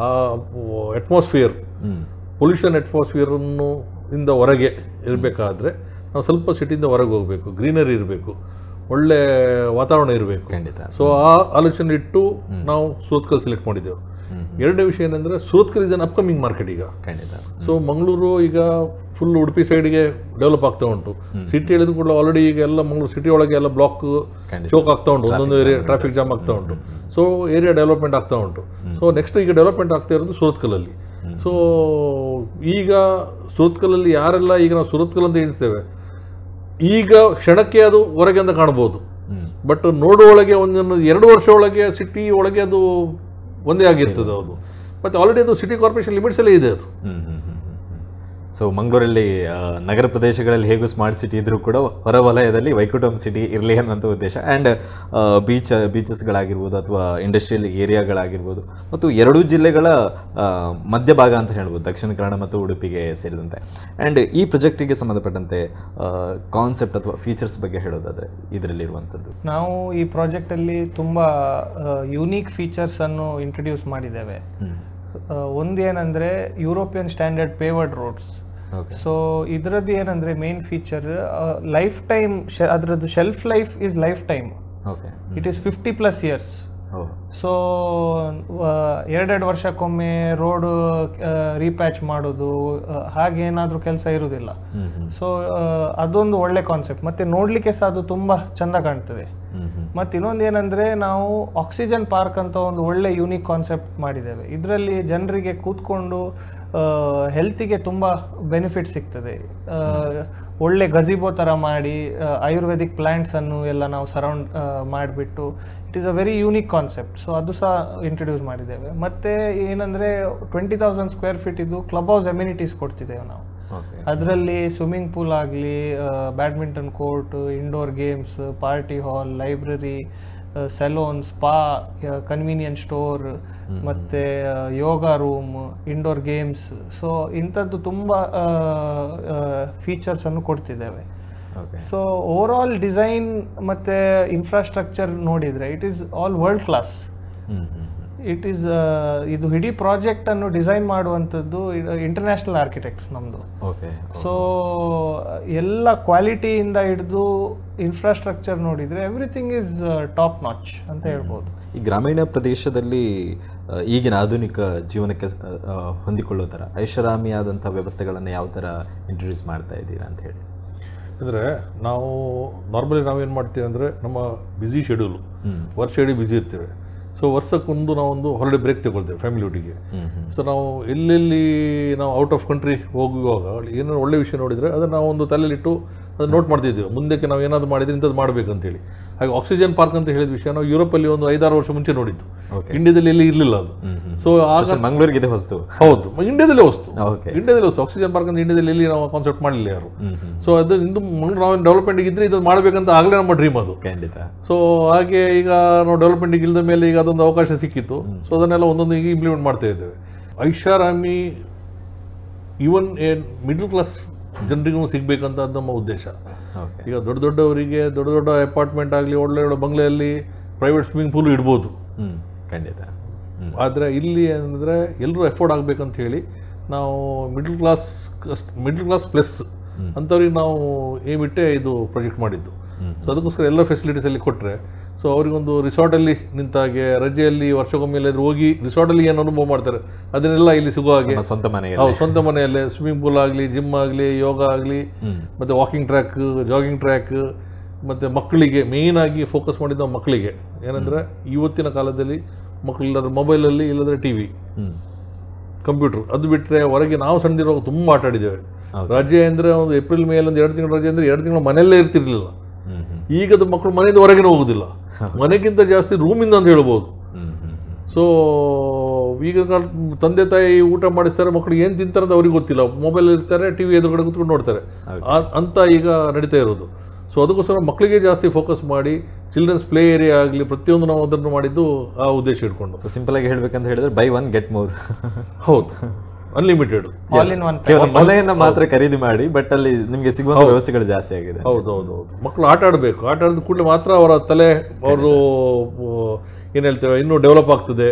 ಆ ಅಟ್ಮಾಸ್ಫಿಯರ್, ಪೊಲ್ಯೂಷನ್ ಅಟ್ಮಾಸ್ಫಿಯರನ್ನು ಇಂದ ಹೊರಗೆ ಇರಬೇಕಾದ್ರೆ ನಾವು ಸ್ವಲ್ಪ ಸಿಟಿಯಿಂದ ಹೊರಗೆ ಹೋಗಬೇಕು, ಗ್ರೀನರಿ ಇರಬೇಕು, ಒಳ್ಳೆ ವಾತಾವರಣ ಇರಬೇಕು. ಸೊ ಆ ಆಲೋಚನೆ ಇಟ್ಟು ನಾವು ಸುರತ್ಕಲ್ ಸೆಲೆಕ್ಟ್ ಮಾಡಿದ್ದೆವು. ಎರಡನೇ ವಿಷಯ ಏನಂದರೆ Surathkal is an upcoming market ಈಗ. ಸೊ ಮಂಗಳೂರು ಈಗ ಫುಲ್ ಉಡುಪಿ ಸೈಡ್ಗೆ ಡೆವಲಪ್ ಆಗ್ತಾ ಉಂಟು. ಸಿಟಿ ಹೇಳಿದ ಕೂಡ ಆಲ್ರೆಡಿ ಈಗ ಎಲ್ಲ ಮಂಗಳೂರು ಸಿಟಿ ಒಳಗೆ ಎಲ್ಲ ಬ್ಲಾಕ್ ಚೋಕ್ ಆಗ್ತಾ ಉಂಟು, ಒಂದೊಂದು ಏರಿಯಾ ಟ್ರಾಫಿಕ್ ಜಾಮ್ ಆಗ್ತಾ ಉಂಟು. ಸೊ ಏರಿಯಾ ಡೆವಲಪ್ಮೆಂಟ್ ಆಗ್ತಾ ಉಂಟು. ಸೊ ನೆಕ್ಸ್ಟ್ ಈಗ ಡೆವಲಪ್ಮೆಂಟ್ ಆಗ್ತಾ ಇರೋದು ಸುರತ್ಕಲಲ್ಲಿ. ಸೊ ಈಗ ಸುರತ್ಕಲಲ್ಲಿ ಯಾರೆಲ್ಲ ಈಗ ನಾವು ಸುರತ್ಕಲ್ ಅಂತ ಎಣಿಸ್ತೇವೆ, ಈಗ ಕ್ಷಣಕ್ಕೆ ಅದು ಹೊರಗೆ ಅಂತ ಕಾಣ್ಬೋದು, ಬಟ್ ನೋಡುವೊಳಗೆ ಒಂದೊಂದು 2 ವರ್ಷ ಒಳಗೆ ಸಿಟಿ ಒಳಗೆ ಅದು ಒಂದೇ ಆಗಿರ್ತದೆ. ಅದು ಮತ್ತು ಆಲ್ರೆಡಿ ಅದು ಸಿಟಿ ಕಾರ್ಪೊರೇಷನ್ ಲಿಮಿಟ್ಸಲ್ಲೇ ಇದೆ ಅದು. ಸೊ ಮಂಗಳೂರಲ್ಲಿ ನಗರ ಪ್ರದೇಶಗಳಲ್ಲಿ ಹೇಗೂ ಸ್ಮಾರ್ಟ್ ಸಿಟಿ ಇದ್ರೂ ಕೂಡ ಹೊರವಲಯದಲ್ಲಿ ವೈಕುಂಠಂ ಸಿಟಿ ಇರಲಿ ಅನ್ನೋಂಥ ಉದ್ದೇಶ. ಆ್ಯಂಡ್ ಬೀಚಸ್ಗಳಾಗಿರ್ಬೋದು ಅಥವಾ ಇಂಡಸ್ಟ್ರಿಯಲ್ ಏರಿಯಾಗಳಾಗಿರ್ಬೋದು ಮತ್ತು 2 ಜಿಲ್ಲೆಗಳ ಮಧ್ಯಭಾಗ ಅಂತ ಹೇಳ್ಬೋದು, ದಕ್ಷಿಣ ಕನ್ನಡ ಮತ್ತು ಉಡುಪಿಗೆ ಸೇರಿದಂತೆ. ಆ್ಯಂಡ್ ಈ ಪ್ರಾಜೆಕ್ಟಿಗೆ ಸಂಬಂಧಪಟ್ಟಂತೆ ಕಾನ್ಸೆಪ್ಟ್ ಅಥವಾ ಫೀಚರ್ಸ್ ಬಗ್ಗೆ ಹೇಳೋದಾದರೆ ಇದರಲ್ಲಿರುವಂಥದ್ದು, ನಾವು ಈ ಪ್ರಾಜೆಕ್ಟಲ್ಲಿ ತುಂಬ ಯುನೀಕ್ ಫೀಚರ್ಸನ್ನು ಇಂಟ್ರೊಡ್ಯೂಸ್ ಮಾಡಿದ್ದೇವೆ. ಒಂದೇನೆಂದರೆ ಯುರೋಪಿಯನ್ ಸ್ಟ್ಯಾಂಡರ್ಡ್ ಪೇವರ್ಡ್ ರೋಡ್ಸ್. ಸೊ ಇದರದ್ದು ಏನಂದರೆ ಮೇನ್ ಫೀಚರ್ ಲೈಫ್ ಟೈಮ್, ಅದರದ್ದು shelf life is life time. It is 50+ years. So 2 ವರ್ಷಕ್ಕೊಮ್ಮೆ ರೋಡು ರೀಪ್ಯಾಚ್ ಮಾಡೋದು ಹಾಗೇನಾದರೂ ಕೆಲಸ ಇರುವುದಿಲ್ಲ. ಸೊ ಅದೊಂದು ಒಳ್ಳೆ ಕಾನ್ಸೆಪ್ಟ್. ಮತ್ತು ನೋಡಲಿಕ್ಕೆ ಸಹ ಅದು ತುಂಬ ಚೆಂದ ಕಾಣ್ತದೆ. ಮತ್ತು ಇನ್ನೊಂದು ಏನಂದರೆ ನಾವು ಆಕ್ಸಿಜನ್ ಪಾರ್ಕ್ ಅಂತ ಒಂದು ಒಳ್ಳೆ ಯೂನಿಕ್ ಕಾನ್ಸೆಪ್ಟ್ ಮಾಡಿದ್ದೇವೆ. ಇದರಲ್ಲಿ ಜನರಿಗೆ ಕೂತ್ಕೊಂಡು ಹೆಲ್ತಿಗೆ ತುಂಬ ಬೆನಿಫಿಟ್ ಸಿಗ್ತದೆ. ಒಳ್ಳೆ ಗಜಿಬೋ ಥರ ಮಾಡಿ ಆಯುರ್ವೇದಿಕ್ ಪ್ಲ್ಯಾಂಟ್ಸನ್ನು ಎಲ್ಲ ನಾವು ಸರೌಂಡ್ ಮಾಡಿಬಿಟ್ಟು it is a very unique concept. So ಅದು ಸಹ ಇಂಟ್ರೊಡ್ಯೂಸ್ ಮಾಡಿದ್ದೇವೆ. ಮತ್ತು ಏನಂದರೆ 20,000 ಸ್ಕ್ವೇರ್ ಫೀಟ್ ಇದು ಕ್ಲಬ್ ಹೌಸ್ ಎಮ್ಯುನಿಟೀಸ್ ಕೊಡ್ತಿದ್ದೇವೆ ನಾವು. ಅದರಲ್ಲಿ ಸ್ವಿಮ್ಮಿಂಗ್ ಪೂಲ್ ಆಗಲಿ, badminton court, indoor games, party hall, library, salon, spa, convenience store, ಮತ್ತು ಯೋಗ ರೂಮ್, ಇಂಡೋರ್ ಗೇಮ್ಸ್. ಸೊ ಇಂಥದ್ದು ತುಂಬ ಫೀಚರ್ಸನ್ನು ಕೊಡ್ತಿದ್ದೇವೆ. ಸೊ ಓವರಾಲ್ ಡಿಸೈನ್ ಮತ್ತು ಇನ್ಫ್ರಾಸ್ಟ್ರಕ್ಚರ್ ನೋಡಿದರೆ it is all world class. It is ಇದು ಇಡೀ ಪ್ರಾಜೆಕ್ಟನ್ನು ಡಿಸೈನ್ ಮಾಡುವಂಥದ್ದು ಇಂಟರ್ನ್ಯಾಷನಲ್ ಆರ್ಕಿಟೆಕ್ಟ್ಸ್ ನಮ್ಮದು. ಸೊ ಎಲ್ಲ ಕ್ವಾಲಿಟಿಯಿಂದ ಹಿಡಿದು ಇನ್ಫ್ರಾಸ್ಟ್ರಕ್ಚರ್ ನೋಡಿದರೆ ಎವ್ರಿಥಿಂಗ್ ಈಸ್ ಟಾಪ್ ನಾಚ್ ಅಂತ ಹೇಳ್ಬೋದು. ಈ ಗ್ರಾಮೀಣ ಪ್ರದೇಶದಲ್ಲಿ ಈಗಿನ ಆಧುನಿಕ ಜೀವನಕ್ಕೆ ಹೊಂದಿಕೊಳ್ಳೋ ಥರ ಐಷಾರಾಮಿಯಾದಂಥ ವ್ಯವಸ್ಥೆಗಳನ್ನು ಯಾವ ಥರ ಇಂಟ್ರೊಡ್ಯೂಸ್ ಮಾಡ್ತಾ ಇದ್ದೀರಾ ಅಂತ ಹೇಳಿ. ಅಂದರೆ ನಾವು ನಾರ್ಮಲಿ ನಾವೇನು ಮಾಡ್ತೀವಿ ಅಂದರೆ ನಮ್ಮ ಬ್ಯುಸಿ ಶೆಡ್ಯೂಲು, ವರ್ಷ ಇಡೀ ಬ್ಯುಸಿ ಇರ್ತೇವೆ. ಸೊ ವರ್ಷಕ್ಕೊಂದು ನಾವೊಂದು ಹಾಲಿಡೇ ಬ್ರೇಕ್ ತಗೊಳ್ತೇವೆ ಫ್ಯಾಮಿಲಿ ಒಟ್ಟಿಗೆ. ಸೊ ನಾವು ಎಲ್ಲೆಲ್ಲಿ ನಾವು ಔಟ್ ಆಫ್ ಕಂಟ್ರಿ ಹೋಗುವಾಗ ಏನಾದ್ರು ಒಳ್ಳೆ ವಿಷಯ ನೋಡಿದರೆ ಅದನ್ನು ನಾವು ಒಂದು ತಲೆಯಲ್ಲಿಟ್ಟು ಅದನ್ನು ನೋಟ್ ಮಾಡ್ತಿದ್ದೇವೆ, ಮುಂದಕ್ಕೆ ನಾವು ಏನಾದರೂ ಮಾಡಿದರೆ ಇಂಥದ್ದು ಮಾಡಬೇಕಂತೇಳಿ. ಹಾಗೆ ಆಕ್ಸಿಜನ್ ಪಾರ್ಕ್ ಅಂತ ಹೇಳಿದ ವಿಷಯ ನಾವು ಯುರೋಪಲ್ಲಿ ಒಂದು 5-6 ವರ್ಷ ಮುಂಚೆ ನೋಡಿದ್ದು. ಇಂಡಿಯಾದಲ್ಲಿ ಎಲ್ಲಿ ಇರಲಿಲ್ಲ ಅದು. ಸೊ ಆಗ ಮಂಗಳೂರಿಗೆ ಹೊಸ್ತು. ಹೌದು, ಇಂಡಿಯಾದಲ್ಲೇ ಹೊಸ್ತು. ಆಕ್ಸಿಜನ್ ಪಾರ್ಕ್ ಅಂತ ಇಂಡಿಯಾದಲ್ಲಿ ಎಲ್ಲಿ ನಾವು ಕಾನ್ಸೆಪ್ಟ್ ಮಾಡಲಿಲ್ಲ ಯಾರು. ಸೊ ಅದು ಇಂದು ನಾವು ಡೆವಲಪ್ಮೆಂಟ್ಗೆ ಇದ್ರೆ ಇದನ್ನು ಮಾಡಬೇಕಂತ ಆಗಲೇ ನಮ್ಮ ಡ್ರೀಮ್ ಅದು. ಖಂಡಿತ. ಸೊ ಹಾಗೆ ಈಗ ನಾವು ಡೆವಲಪ್ಮೆಂಟ್ಗೆ ಇಲ್ಲದ ಮೇಲೆ ಈಗ ಅದೊಂದು ಅವಕಾಶ ಸಿಕ್ಕಿತ್ತು. ಸೊ ಅದನ್ನೆಲ್ಲ ಒಂದೊಂದು ಈಗ ಇಂಪ್ಲಿಮೆಂಟ್ ಮಾಡ್ತಾ ಇದ್ದೇವೆ. ಐಷಾರಾಮಿ ಈವನ್ ಮಿಡಲ್ ಕ್ಲಾಸ್ ಜನರಿಗೂ ಸಿಗಬೇಕಂತ ಅದು ನಮ್ಮ ಉದ್ದೇಶ. ಈಗ ದೊಡ್ಡ ದೊಡ್ಡವರಿಗೆ ದೊಡ್ಡ ದೊಡ್ಡ ಅಪಾರ್ಟ್ಮೆಂಟ್ ಆಗಲಿ, ಒಳ್ಳೆ ಒಳ್ಳೆ ಬಂಗ್ಲೆಯಲ್ಲಿ ಪ್ರೈವೇಟ್ ಸ್ವಿಮ್ಮಿಂಗ್ ಪೂಲ್ ಇಡ್ಬೋದು. ಖಂಡಿತ. ಆದರೆ ಇಲ್ಲಿ ಅಂದರೆ ಎಲ್ಲರೂ ಎಫೋರ್ಡ್ ಆಗಬೇಕಂತ ಹೇಳಿ ನಾವು ಮಿಡಲ್ ಕ್ಲಾಸ್ ಪ್ಲಸ್ ಅಂಥವ್ರಿಗೆ ನಾವು ಏಮಿಟ್ಟೆ ಇದು ಪ್ರಾಜೆಕ್ಟ್ ಮಾಡಿದ್ದು. ಸೊ ಅದಕ್ಕೋಸ್ಕರ ಎಲ್ಲ ಫೆಸಿಲಿಟೀಸಲ್ಲಿ ಕೊಟ್ಟರೆ ಸೊ ಅವರಿಗೊಂದು ರಿಸಾರ್ಟಲ್ಲಿ ನಿಂತಾಗೆ, ರಜೆಯಲ್ಲಿ ವರ್ಷಕ್ಕೊಮ್ಮೆ ಎಲ್ಲಾದರೂ ಹೋಗಿ ರಿಸಾರ್ಟಲ್ಲಿ ಏನು ಅನುಭವ ಮಾಡ್ತಾರೆ ಅದನ್ನೆಲ್ಲ ಇಲ್ಲಿ ಸಿಗೋ ಹಾಗೆ ಸ್ವಂತ ಮನೆಯಲ್ಲೇ ಸ್ವಿಮ್ಮಿಂಗ್ ಪೂಲ್ ಆಗಲಿ, ಜಿಮ್ ಆಗಲಿ, ಯೋಗ ಆಗಲಿ, ಮತ್ತು ವಾಕಿಂಗ್ ಟ್ರ್ಯಾಕ್, ಜಾಗಿಂಗ್ ಟ್ರ್ಯಾಕ್, ಮತ್ತು ಮಕ್ಕಳಿಗೆ ಮೇಯ್ನಾಗಿ ಫೋಕಸ್ ಮಾಡಿದ್ದು ಮಕ್ಕಳಿಗೆ. ಏನಂದರೆ ಇವತ್ತಿನ ಕಾಲದಲ್ಲಿ ಮಕ್ಕಳು ಇಲ್ಲದ್ರೆ ಮೊಬೈಲಲ್ಲಿ, ಇಲ್ಲದ್ರೆ ಟಿ ವಿ, ಕಂಪ್ಯೂಟ್ರ್, ಅದು ಬಿಟ್ಟರೆ ಹೊರಗೆ ನಾವು ಸಣ್ಣದಿರುವಾಗ ತುಂಬ ಆಟ ಆಡಿದ್ದೇವೆ. ರಜೆ ಅಂದರೆ ಒಂದು ಏಪ್ರಿಲ್ ಮೇಲ್ ಒಂದು 2 ತಿಂಗಳು ರಜೆ ಅಂದರೆ 2 ತಿಂಗಳು ಮನೆಯಲ್ಲೇ ಇರ್ತಿರ್ಲಿಲ್ಲ. ಈಗದ ಮಕ್ಕಳು ಮನೆಯಿಂದ ಹೊರಗಿನ ಹೋಗೋದಿಲ್ಲ, ಮನೆಗಿಂತ ಜಾಸ್ತಿ ರೂಮಿಂದ ಅಂತ ಹೇಳ್ಬೋದು. ಸೊ ಈಗ ತಂದೆ ತಾಯಿ ಊಟ ಮಾಡಿಸ್ತಾರೆ, ಮಕ್ಕಳು ಏನು ತಿಂತಾರೆ ಅಂತ ಅವ್ರಿಗೆ ಗೊತ್ತಿಲ್ಲ, ಮೊಬೈಲ್ ಇರ್ತಾರೆ, ಟಿ ವಿ ಎದುರುಗಡೆ ಕೂತ್ಕೊಂಡು ನೋಡ್ತಾರೆ ಅಂತ ಈಗ ನಡೀತಾ ಇರೋದು. ಸೊ ಅದಕ್ಕೋಸ್ಕರ ಮಕ್ಕಳಿಗೆ ಜಾಸ್ತಿ ಫೋಕಸ್ ಮಾಡಿ ಚಿಲ್ಡ್ರನ್ಸ್ ಪ್ಲೇ ಏರಿಯಾ ಆಗಲಿ ಪ್ರತಿಯೊಂದು ನಾವು ಅದನ್ನು ಮಾಡಿದ್ದು ಆ ಉದ್ದೇಶ ಇಟ್ಕೊಂಡು. ಸೊ ಸಿಂಪಲ್ ಆಗಿ ಹೇಳಬೇಕಂತ ಹೇಳಿದ್ರೆ ಬೈ 1 get more. ಹೌದು, ಅನ್ಲಿಮಿಟೆಡ್. All in one. ಕೇವಲ ಮನೆಯನ್ನ ಮಾತ್ರ ಖರೀದಿ ಮಾಡಿ, ಬಟ್ ಅಲ್ಲಿ ನಿಮಗೆ ಸಿಗುವಂತ ವ್ಯವಸ್ಥೆಗಳು ಜಾಸ್ತಿ ಆಗಿದೆ. ಹೌದು. ಮಕ್ಕಳು ಆಟ ಆಡಬೇಕು, ಆಟ ಆಡಿದ ಕೂಡಲೇ ಮಾತ್ರ ಅವರ ತಲೆ ಅವರು ಏನು ಹೇಳ್ತೇವೆ ಇನ್ನೂ ಡೆವಲಪ್ ಆಗ್ತದೆ.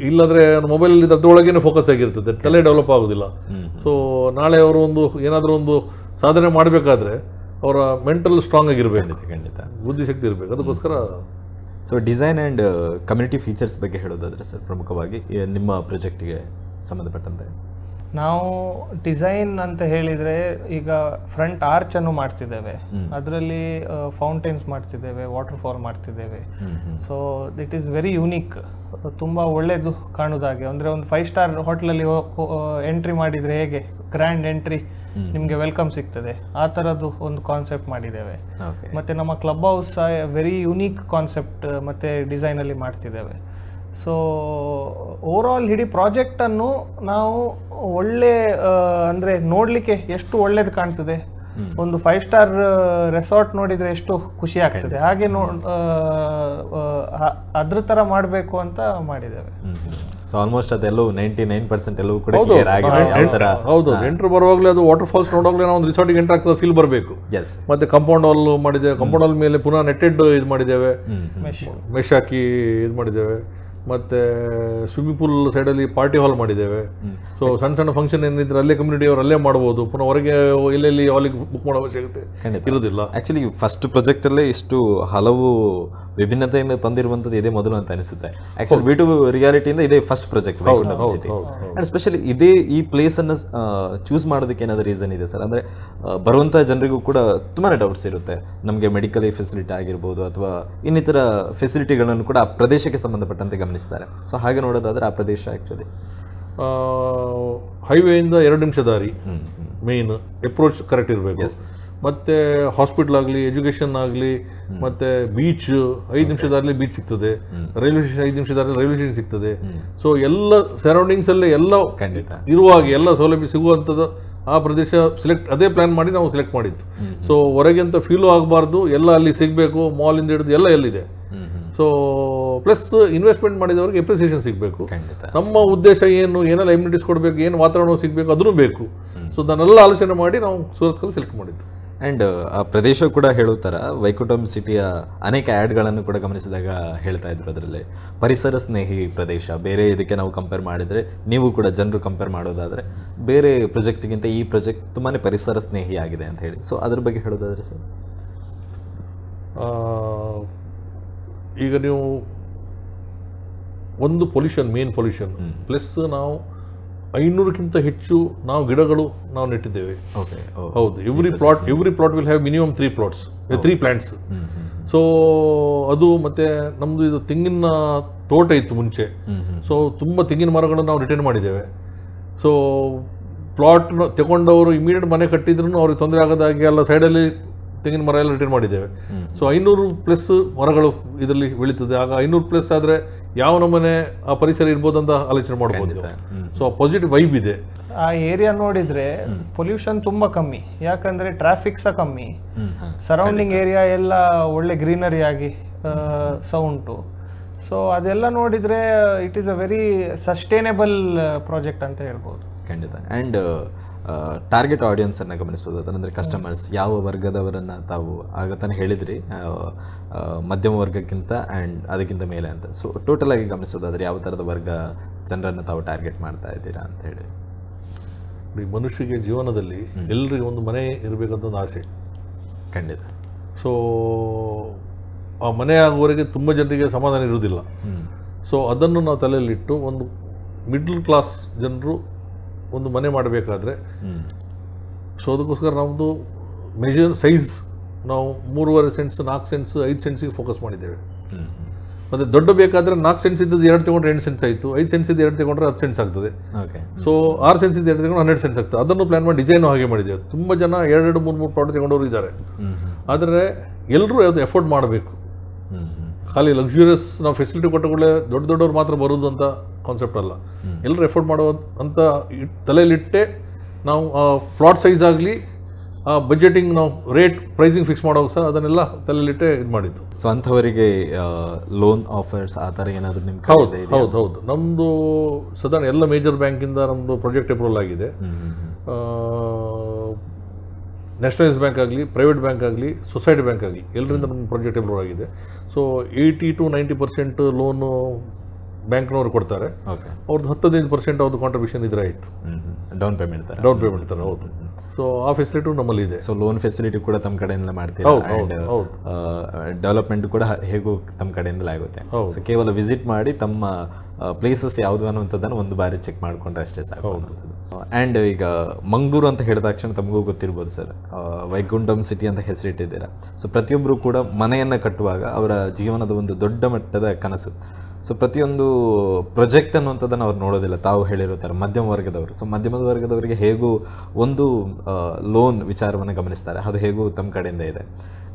ಇಲ್ಲದ್ರೆ ಮೊಬೈಲ್ ಅದ್ರೊಳಗೇನೆ ಫೋಕಸ್ ಆಗಿರ್ತದೆ, ತಲೆ ಡೆವಲಪ್ ಆಗೋದಿಲ್ಲ. ಸೊ ನಾಳೆ ಅವರು ಏನಾದರೂ ಒಂದು ಸಾಧನೆ ಮಾಡಬೇಕಾದ್ರೆ ಅವರ ಮೆಂಟಲ್ ಸ್ಟ್ರಾಂಗ್ ಆಗಿರ್ಬೇಕು, ಖಂಡಿತ ಬುದ್ಧಿಶಕ್ತಿ ಇರಬೇಕು. ಅದಕ್ಕೋಸ್ಕರ so design and community features ಬಗ್ಗೆ ಹೇಳೋದಾದ್ರೆ ಸರ್, ಪ್ರಮುಖವಾಗಿ ನಿಮ್ಮ ಪ್ರಾಜೆಕ್ಟಿಗೆ ಸಂಬಂಧಪಟ್ಟಂತೆ ನಾವು ಡಿಸೈನ್ ಅಂತ ಹೇಳಿದರೆ ಈಗ ಫ್ರಂಟ್ ಆರ್ಚನ್ನು ಮಾಡ್ತಿದ್ದೇವೆ, ಅದರಲ್ಲಿ ಫೌಂಟೇನ್ಸ್ ಮಾಡ್ತಿದ್ದೇವೆ, ವಾಟರ್ ಫಾಲ್ ಮಾಡ್ತಿದ್ದೇವೆ. So it is very unique, ತುಂಬ ಒಳ್ಳೆಯದು ಕಾಣೋದಾಗೆ. ಅಂದರೆ ಒಂದು 5 ಸ್ಟಾರ್ ಹೋಟ್ಲಲ್ಲಿ ಎಂಟ್ರಿ ಮಾಡಿದರೆ ಹೇಗೆ ಗ್ರ್ಯಾಂಡ್ ಎಂಟ್ರಿ ನಿಮಗೆ ವೆಲ್ಕಮ್ ಸಿಗ್ತದೆ, ಆ ಥರದ್ದು ಒಂದು ಕಾನ್ಸೆಪ್ಟ್ ಮಾಡಿದ್ದೇವೆ. ಮತ್ತು ನಮ್ಮ club house very unique concept ಮತ್ತು ಡಿಸೈನಲ್ಲಿ ಮಾಡ್ತಿದ್ದೇವೆ. ಸೊ ಓವರಾಲ್ ಇಡೀ ಪ್ರಾಜೆಕ್ಟನ್ನು ನಾವು ಒಳ್ಳೆ ಅಂದರೆ ನೋಡಲಿಕ್ಕೆ ಎಷ್ಟು ಒಳ್ಳೇದು ಕಾಣ್ತದೆ, ಒಂದು 5 ಸ್ಟಾರ್ ರೆಸಾರ್ಟ್ ನೋಡಿದರೆ ಎಷ್ಟು ಖುಷಿ ಆಗ್ತದೆ, ಹಾಗೆ ಅದ್ರ ಥರ ಮಾಡಬೇಕು ಅಂತ ಮಾಡಿದ್ದೇವೆ. ಸೊ ಆಲ್ಮೋಸ್ಟ್ ಅದೆಲ್ಲೂ 99% ಎಲ್ಲವೂ ಕೂಡ ಹೌದು. ಎಂಟ್ರ್ ಬರುವಾಗಲೇ ಅದು ವಾಟರ್ ಫಾಲ್ಸ್ ನೋಡುವಾಗಲೇ ನಾವು ಒಂದು ರಿಸಾರ್ಟಿಗೆ ಎಂಟ್ರ್ ಆಗ್ತದೆ ಫೀಲ್ ಬರಬೇಕು. ಮತ್ತೆ ಕಾಂಪೌಂಡ್ ವಾಲ್ ಮಾಡಿದ್ದೇವೆ, ಕಾಂಪೌಂಡ್ ವಾಲ್ ಮೇಲೆ ಪುನಃ ನೆಟ್ಟೆಡ್ ಇದು ಮಾಡಿದ್ದೇವೆ, ಮೆಶ್ ಹಾಕಿ ಇದು ಮಾಡಿದ್ದೇವೆ. ಮತ್ತು ಸ್ವಿಮ್ಮಿಂಗ್ ಪೂಲ್ ಸೈಡಲ್ಲಿ ಪಾರ್ಟಿ ಹಾಲ್ ಮಾಡಿದ್ದೇವೆ. ಸೊ ಸಣ್ಣ ಸಣ್ಣ ಫಂಕ್ಷನ್ ಏನಿದ್ರೆ ಅಲ್ಲೇ ಕಮ್ಯುನಿಟಿ ಅವರು ಅಲ್ಲೇ ಮಾಡ್ಬೋದು, ಪುನಃ ಹೊರಗೆ ಎಲ್ಲೆಲ್ಲಿ ಹಾಲಿಗೆ ಬುಕ್ ಮಾಡೋ ಅವಶ್ಯಕತೆ ಇರೋದಿಲ್ಲ. ಆ್ಯಕ್ಚುಲಿ ಫಸ್ಟ್ ಪ್ರಾಜೆಕ್ಟಲ್ಲೇ ಇಷ್ಟು ಹಲವು ವಿಭಿನ್ನತೆಯನ್ನು ತಂದಿರುವಂಥದ್ದು ಇದೇ ಮೊದಲು ಅಂತ ಅನಿಸುತ್ತೆ. ಆ್ಯಕ್ಚುಲಿ ಬಿ ಟು ರಿಯಾಲಿಟಿಯಿಂದ ಇದೇ first project city. And specially ಈ ಪ್ಲೇಸನ್ನು ಚೂಸ್ ಮಾಡೋದಕ್ಕೆ ಏನಾದರೂ ರೀಸನ್ ಇದೆ ಸರ್? ಅಂದರೆ ಬರುವಂಥ ಜನರಿಗೂ ಕೂಡ ತುಂಬಾ ಡೌಟ್ಸ್ ಇರುತ್ತೆ, ನಮಗೆ ಮೆಡಿಕಲ್ ಫೆಸಿಲಿಟಿ ಆಗಿರ್ಬೋದು ಅಥವಾ ಇನ್ನಿತರ ಫೆಸಿಲಿಟಿಗಳನ್ನು ಕೂಡ ಆ ಪ್ರದೇಶಕ್ಕೆ ಸಂಬಂಧಪಟ್ಟಂತೆ ಗಮನಿಸ್ತಾರೆ. ಸೊ ಹಾಗೆ ನೋಡೋದಾದ್ರೆ ಆ ಪ್ರದೇಶ ಆ್ಯಕ್ಚುಲಿ ಹೈವೇಯಿಂದ 2 ನಿಮಿಷ ದಾರಿ, ಮೇನ್ ಅಪ್ರೋಚ್ ಕರೆಕ್ಟ್ ಇರಬೇಕು. ಮತ್ತು ಹಾಸ್ಪಿಟಲ್ ಆಗಲಿ, ಎಜುಕೇಷನ್ ಆಗಲಿ, ಮತ್ತು ಬೀಚ್ 5 ನಿಮಿಷದಲ್ಲಿ ಬೀಚ್ ಸಿಗ್ತದೆ, ರೈಲ್ವೆ ಸ್ಟೇಷನ್ 5 ನಿಮಿಷದಲ್ಲಿ ರೈಲ್ವೆ ಸ್ಟೇಷನ್ ಸಿಗ್ತದೆ. ಸೊ ಎಲ್ಲ ಸರೌಂಡಿಂಗ್ಸಲ್ಲೇ ಎಲ್ಲ ಇರುವಾಗೆ ಎಲ್ಲ ಸೌಲಭ್ಯ ಸಿಗುವಂಥದ್ದು ಆ ಪ್ರದೇಶ ಅದೇ ಪ್ಲಾನ್ ಮಾಡಿ ನಾವು ಸೆಲೆಕ್ಟ್ ಮಾಡಿದ್ದು. ಸೊ ಹೊರಗೆ ಅಂತ ಫೀಲು ಆಗಬಾರ್ದು, ಎಲ್ಲ ಅಲ್ಲಿ ಸಿಗಬೇಕು, ಮಾಲಿಂದ ಹಿಡಿದು ಎಲ್ಲ ಎಲ್ಲಿದೆ. ಸೊ ಪ್ಲಸ್ ಇನ್ವೆಸ್ಟ್ಮೆಂಟ್ ಮಾಡಿದವ್ರಿಗೆ ಎಪ್ರಿಸಿಯೇಷನ್ ಸಿಗಬೇಕು. ನಮ್ಮ ಉದ್ದೇಶ ಏನೆಲ್ಲ ಇಮ್ಯುನಿಟೀಸ್ ಕೊಡಬೇಕು, ಏನು ವಾತಾವರಣ ಸಿಗಬೇಕು ಅದನ್ನು ಬೇಕು. ಸೊ ಅದನ್ನೆಲ್ಲ ಆಲೋಚನೆ ಮಾಡಿ ನಾವು ಸೂರತ್ಕಲ್ ಸೆಲೆಕ್ಟ್ ಮಾಡಿದ್ದು. ಆ್ಯಂಡ್ ಆ ಪ್ರದೇಶ ಕೂಡ ಹೇಳೋ ಥರ ವೈಕುಂಠಂ ಸಿಟಿಯ ಅನೇಕ ಆ್ಯಡ್ಗಳನ್ನು ಕೂಡ ಗಮನಿಸಿದಾಗ ಹೇಳ್ತಾ ಇದ್ರು, ಅದರಲ್ಲಿ ಪರಿಸರ ಸ್ನೇಹಿ ಪ್ರದೇಶ. ಬೇರೆ ಇದಕ್ಕೆ ನಾವು ಕಂಪೇರ್ ಮಾಡಿದರೆ, ನೀವು ಕೂಡ ಜನರು ಕಂಪೇರ್ ಮಾಡೋದಾದರೆ ಬೇರೆ ಪ್ರಾಜೆಕ್ಟಿಗಿಂತ ಈ ಪ್ರಾಜೆಕ್ಟ್ ತುಂಬಾ ಪರಿಸರ ಸ್ನೇಹಿ ಆಗಿದೆ ಅಂತ ಹೇಳಿ. ಸೊ ಅದ್ರ ಬಗ್ಗೆ ಹೇಳೋದಾದರೆ ಸರ್, ಈಗ ನೀವು ಒಂದು ಪೊಲ್ಯೂಷನ್, ಮೇನ್ ಪೊಲ್ಯೂಷನ್ ಪ್ಲಸ್ ನಾವು 500ಕ್ಕಿಂತ ಹೆಚ್ಚು ನಾವು ಗಿಡಗಳು ನಾವು ನೆಟ್ಟಿದ್ದೇವೆ. ಹೌದು, every plot will have minimum 3 plants. So ಅದು ಮತ್ತೆ ನಮ್ಮದು ಇದು ತೆಂಗಿನ ತೋಟ ಇತ್ತು ಮುಂಚೆ. ಸೊ ತುಂಬ ತೆಂಗಿನ ಮರಗಳನ್ನು ನಾವು ರಿಟರ್ನ್ ಮಾಡಿದ್ದೇವೆ. ಸೊ ಪ್ಲಾಟ್ ತಗೊಂಡವರು ಇಮಿಡಿಯೇಟ್ ಮನೆ ಕಟ್ಟಿದ್ರು ಅವ್ರಿಗೆ ತೊಂದರೆ ಆಗೋದಾಗಿ ಎಲ್ಲ ಸೈಡಲ್ಲಿ ತೆಂಗಿನ ಮರ ಎಲ್ಲ ರಿಟರ್ನ್ ಮಾಡಿದ್ದೇವೆ. ಸೊ 500+ ಮರಗಳು ಇದರಲ್ಲಿ ಬೆಳೀತದೆ. ಆಗ 500+ ಆದರೆ ಯಾವ ನಮ್ಮನೆ ಆ ಪರಿಸರ ಇರ್ಬೋದು ಅಂತ ಆಲೋಚನೆ ಮಾಡ್ಬೋದು. ಸೊ ಪಾಸಿಟಿವ್ ವೈಬ್ ಇದೆ. ಆ ಏರಿಯಾ ನೋಡಿದ್ರೆ ಪೊಲ್ಯೂಷನ್ ತುಂಬಾ ಕಮ್ಮಿ, ಯಾಕಂದ್ರೆ ಟ್ರಾಫಿಕ್ ಸಹ ಕಮ್ಮಿ, ಸರೌಂಡಿಂಗ್ ಏರಿಯಾ ಎಲ್ಲ ಒಳ್ಳೆ ಗ್ರೀನರಿ ಆಗಿ ಸಹ ಉಂಟು. ಸೊ ಅದೆಲ್ಲ ನೋಡಿದ್ರೆ it is a very sustainable project ಅಂತ ಹೇಳ್ಬೋದು. ಖಂಡಿತ. ಆ್ಯಂಡ್ ಟಾರ್ಗೆಟ್ ಆಡಿಯನ್ಸನ್ನು ಗಮನಿಸೋದಾದ್ರೆ, ಅಂದರೆ ಕಸ್ಟಮರ್ಸ್ ಯಾವ ವರ್ಗದವರನ್ನು ತಾವು ಆಗ ತಾನೇ ಹೇಳಿದ್ರಿ, ಮಧ್ಯಮ ವರ್ಗಕ್ಕಿಂತ ಆ್ಯಂಡ್ ಅದಕ್ಕಿಂತ ಮೇಲೆ ಅಂತ. ಸೊ ಟೋಟಲ್ ಆಗಿ ಗಮನಿಸೋದಾದ್ರೆ ಯಾವ ಥರದ ವರ್ಗ ಜನರನ್ನು ತಾವು ಟಾರ್ಗೆಟ್ ಮಾಡ್ತಾ ಇದ್ದೀರಾ ಅಂತ ಹೇಳಿ? ಮನುಷ್ಯಗೆ ಜೀವನದಲ್ಲಿ ಎಲ್ಲರಿಗೂ ಒಂದು ಮನೆ ಇರಬೇಕಂತ ಒಂದು ಆಸೆ. ಖಂಡಿತ. ಸೊ ಆ ಮನೆ ಆಗುವವರೆಗೆ ತುಂಬ ಜನರಿಗೆ ಸಮಾಧಾನ ಇರುವುದಿಲ್ಲ. ಸೊ ಅದನ್ನು ನಾವು ತಲೆಯಲ್ಲಿಟ್ಟು ಒಂದು ಮಿಡ್ಲ್ ಕ್ಲಾಸ್ ಜನರು ಒಂದು ಮನೆ ಮಾಡಬೇಕಾದ್ರೆ, ಸೊ ಅದಕ್ಕೋಸ್ಕರ ನಮ್ಮದು ಮೆಜರ್ ಸೈಜ್ ನಾವು 3.5 ಸೆಂಟ್ಸ್, 4 ಸೆಂಟ್ಸ್, 5 ಸೆಂಟ್ಸಿಗೆ ಫೋಕಸ್ ಮಾಡಿದ್ದೇವೆ. ಮತ್ತು ದೊಡ್ಡ ಬೇಕಾದರೆ 4 ಸೆಂಟ್ಸ್ ಇದ್ದದ್ದು 2 ತಗೊಂಡ್ರೆ 8 ಸೆಂಟ್ಸ್ ಆಯಿತು, 5 ಸೆಂಟ್ಸ್ ಇದ್ದು 2 ತಗೊಂಡ್ರೆ 10 ಸೆಂಟ್ಸ್ ಆಗ್ತದೆ. ಸೊ 6 ಸೆಂಟ್ಸ್ ಇದ್ದು 2 ತಗೊಂಡು 12 ಸೆಂಟ್ಸ್ ಆಗ್ತದೆ. ಅದನ್ನು ಪ್ಲಾನ್ ಮಾಡಿ ಡಿಸೈನು ಹಾಗೆ ಮಾಡಿದ್ದೇವೆ. ತುಂಬ ಜನ 2-2, 3-3 ಪ್ಲಾಟ್ ತಗೊಂಡವರು ಇದ್ದಾರೆ. ಆದರೆ ಎಲ್ಲರೂ ಅದು ಎಫೋರ್ಡ್ ಮಾಡಬೇಕು. ಖಾಲಿ ಲಕ್ಸುರಿಯಸ್ ನಾವು ಫೆಸಿಲಿಟಿ ಕೊಟ್ಟಗಳೇ ದೊಡ್ಡವ್ರು ಮಾತ್ರ ಬರೋದು ಅಂತ ಕಾನ್ಸೆಪ್ಟ್ ಅಲ್ಲ. ಎಲ್ಲರೂ ಎಫೋರ್ಡ್ ಮಾಡೋ ಅಂತ ತಲೆಯಲ್ಲಿಟ್ಟೆ ನಾವು ಪ್ಲಾಟ್ ಸೈಜ್ ಆಗಲಿ ಆ ಬಜೆಟಿಂಗ್ ನಾವು ಪ್ರೈಸಿಂಗ್ ಫಿಕ್ಸ್ ಮಾಡೋವಾಗ ಸಹ ಅದನ್ನೆಲ್ಲ ತಲೆಯಲ್ಲಿಟ್ಟೆ ಇದು ಮಾಡಿದ್ದು. ಸೊ ಅಂಥವರಿಗೆ ಲೋನ್ ಆಫರ್ಸ್ ಆ ಥರ ಏನಾದರೂ ನಿಮ್ಮ ಹೌದು ನಮ್ಮದು ಸಾಧಾರಣ ಎಲ್ಲ ಮೇಜರ್ ಬ್ಯಾಂಕಿಂದ ನಮ್ಮದು ಪ್ರಾಜೆಕ್ಟ್ ಅಪ್ರೂವಲ್ ಆಗಿದೆ. ನ್ಯಾಷನಲೈಸ್ ಬ್ಯಾಂಕ್ ಆಗಲಿ, ಪ್ರೈವೇಟ್ ಬ್ಯಾಂಕ್ ಆಗಲಿ, ಸೊಸೈಟಿ ಬ್ಯಾಂಕ್ ಆಗಲಿ, ಎಲ್ಲರಿಂದ ನಮ್ಮ ಪ್ರಾಜೆಕ್ಟ್ ಅಪ್ರೂವಲ್ ಆಗಿದೆ. ಸೊ 80 to 90% ಲೋನು ಬ್ಯಾಂಕ್ನವರು ಕೊಡ್ತಾರೆ. ಅವ್ರದ್ದು 10-15% ಅವ್ರದ್ದು ಕಾಂಟ್ರಿಬ್ಯೂಷನ್ ಇದ್ರೆ ಆಯಿತು, ಡೌನ್ ಪೇಮೆಂಟ್ ತರ. ಹೌದು. ಸೊ ಆ ಫೆಸಿಲಿಟಿ ನಮ್ಮಲ್ಲಿ ಇದೆ. ಸೊ ಲೋನ್ ಫೆಸಿಲಿಟಿ ಕೂಡ ತಮ್ಮ ಕಡೆಯಿಂದ ಮಾಡ್ತೀವಿ, ಡೆವಲಪ್ಮೆಂಟ್ ಕೂಡ ಹೇಗೂ ತಮ್ಮ ಕಡೆಯಿಂದಲೇ ಆಗುತ್ತೆ. ಸೊ ಕೇವಲ ವಿಸಿಟ್ ಮಾಡಿ ತಮ್ಮ ಪ್ಲೇಸಸ್ ಯಾವುದು ಅನ್ನುವಂಥದ್ದನ್ನು ಒಂದು ಬಾರಿ ಚೆಕ್ ಮಾಡಿಕೊಂಡ್ರೆ ಅಷ್ಟೇ ಸಾಕು. ಆ್ಯಂಡ್ ಈಗ ಮಂಗಳೂರು ಅಂತ ಹೇಳಿದ ತಕ್ಷಣ ತಮಗೂ ಗೊತ್ತಿರ್ಬೋದು ಸರ್, ವೈಕುಂಠಂ ಸಿಟಿ ಅಂತ ಹೆಸರಿಟ್ಟಿದ್ದೀರಾ. ಸೊ ಪ್ರತಿಯೊಬ್ಬರು ಕೂಡ ಮನೆಯನ್ನು ಕಟ್ಟುವಾಗ ಅವರ ಜೀವನದ ಒಂದು ದೊಡ್ಡ ಮಟ್ಟದ ಕನಸು. ಸೊ ಪ್ರತಿಯೊಂದು ಪ್ರೊಜೆಕ್ಟ್ ಅನ್ನುವಂಥದ್ದನ್ನು ಅವ್ರು ನೋಡೋದಿಲ್ಲ, ತಾವು ಹೇಳಿರೋ ಥರ ಮಧ್ಯಮ ವರ್ಗದವರು. ಸೊ ಮಧ್ಯಮ ವರ್ಗದವರಿಗೆ ಹೇಗೂ ಒಂದು ಲೋನ್ ವಿಚಾರವನ್ನು ಗಮನಿಸ್ತಾರೆ, ಅದು ಹೇಗೂ ತಮ್ಮ ಕಡೆಯಿಂದ ಇದೆ.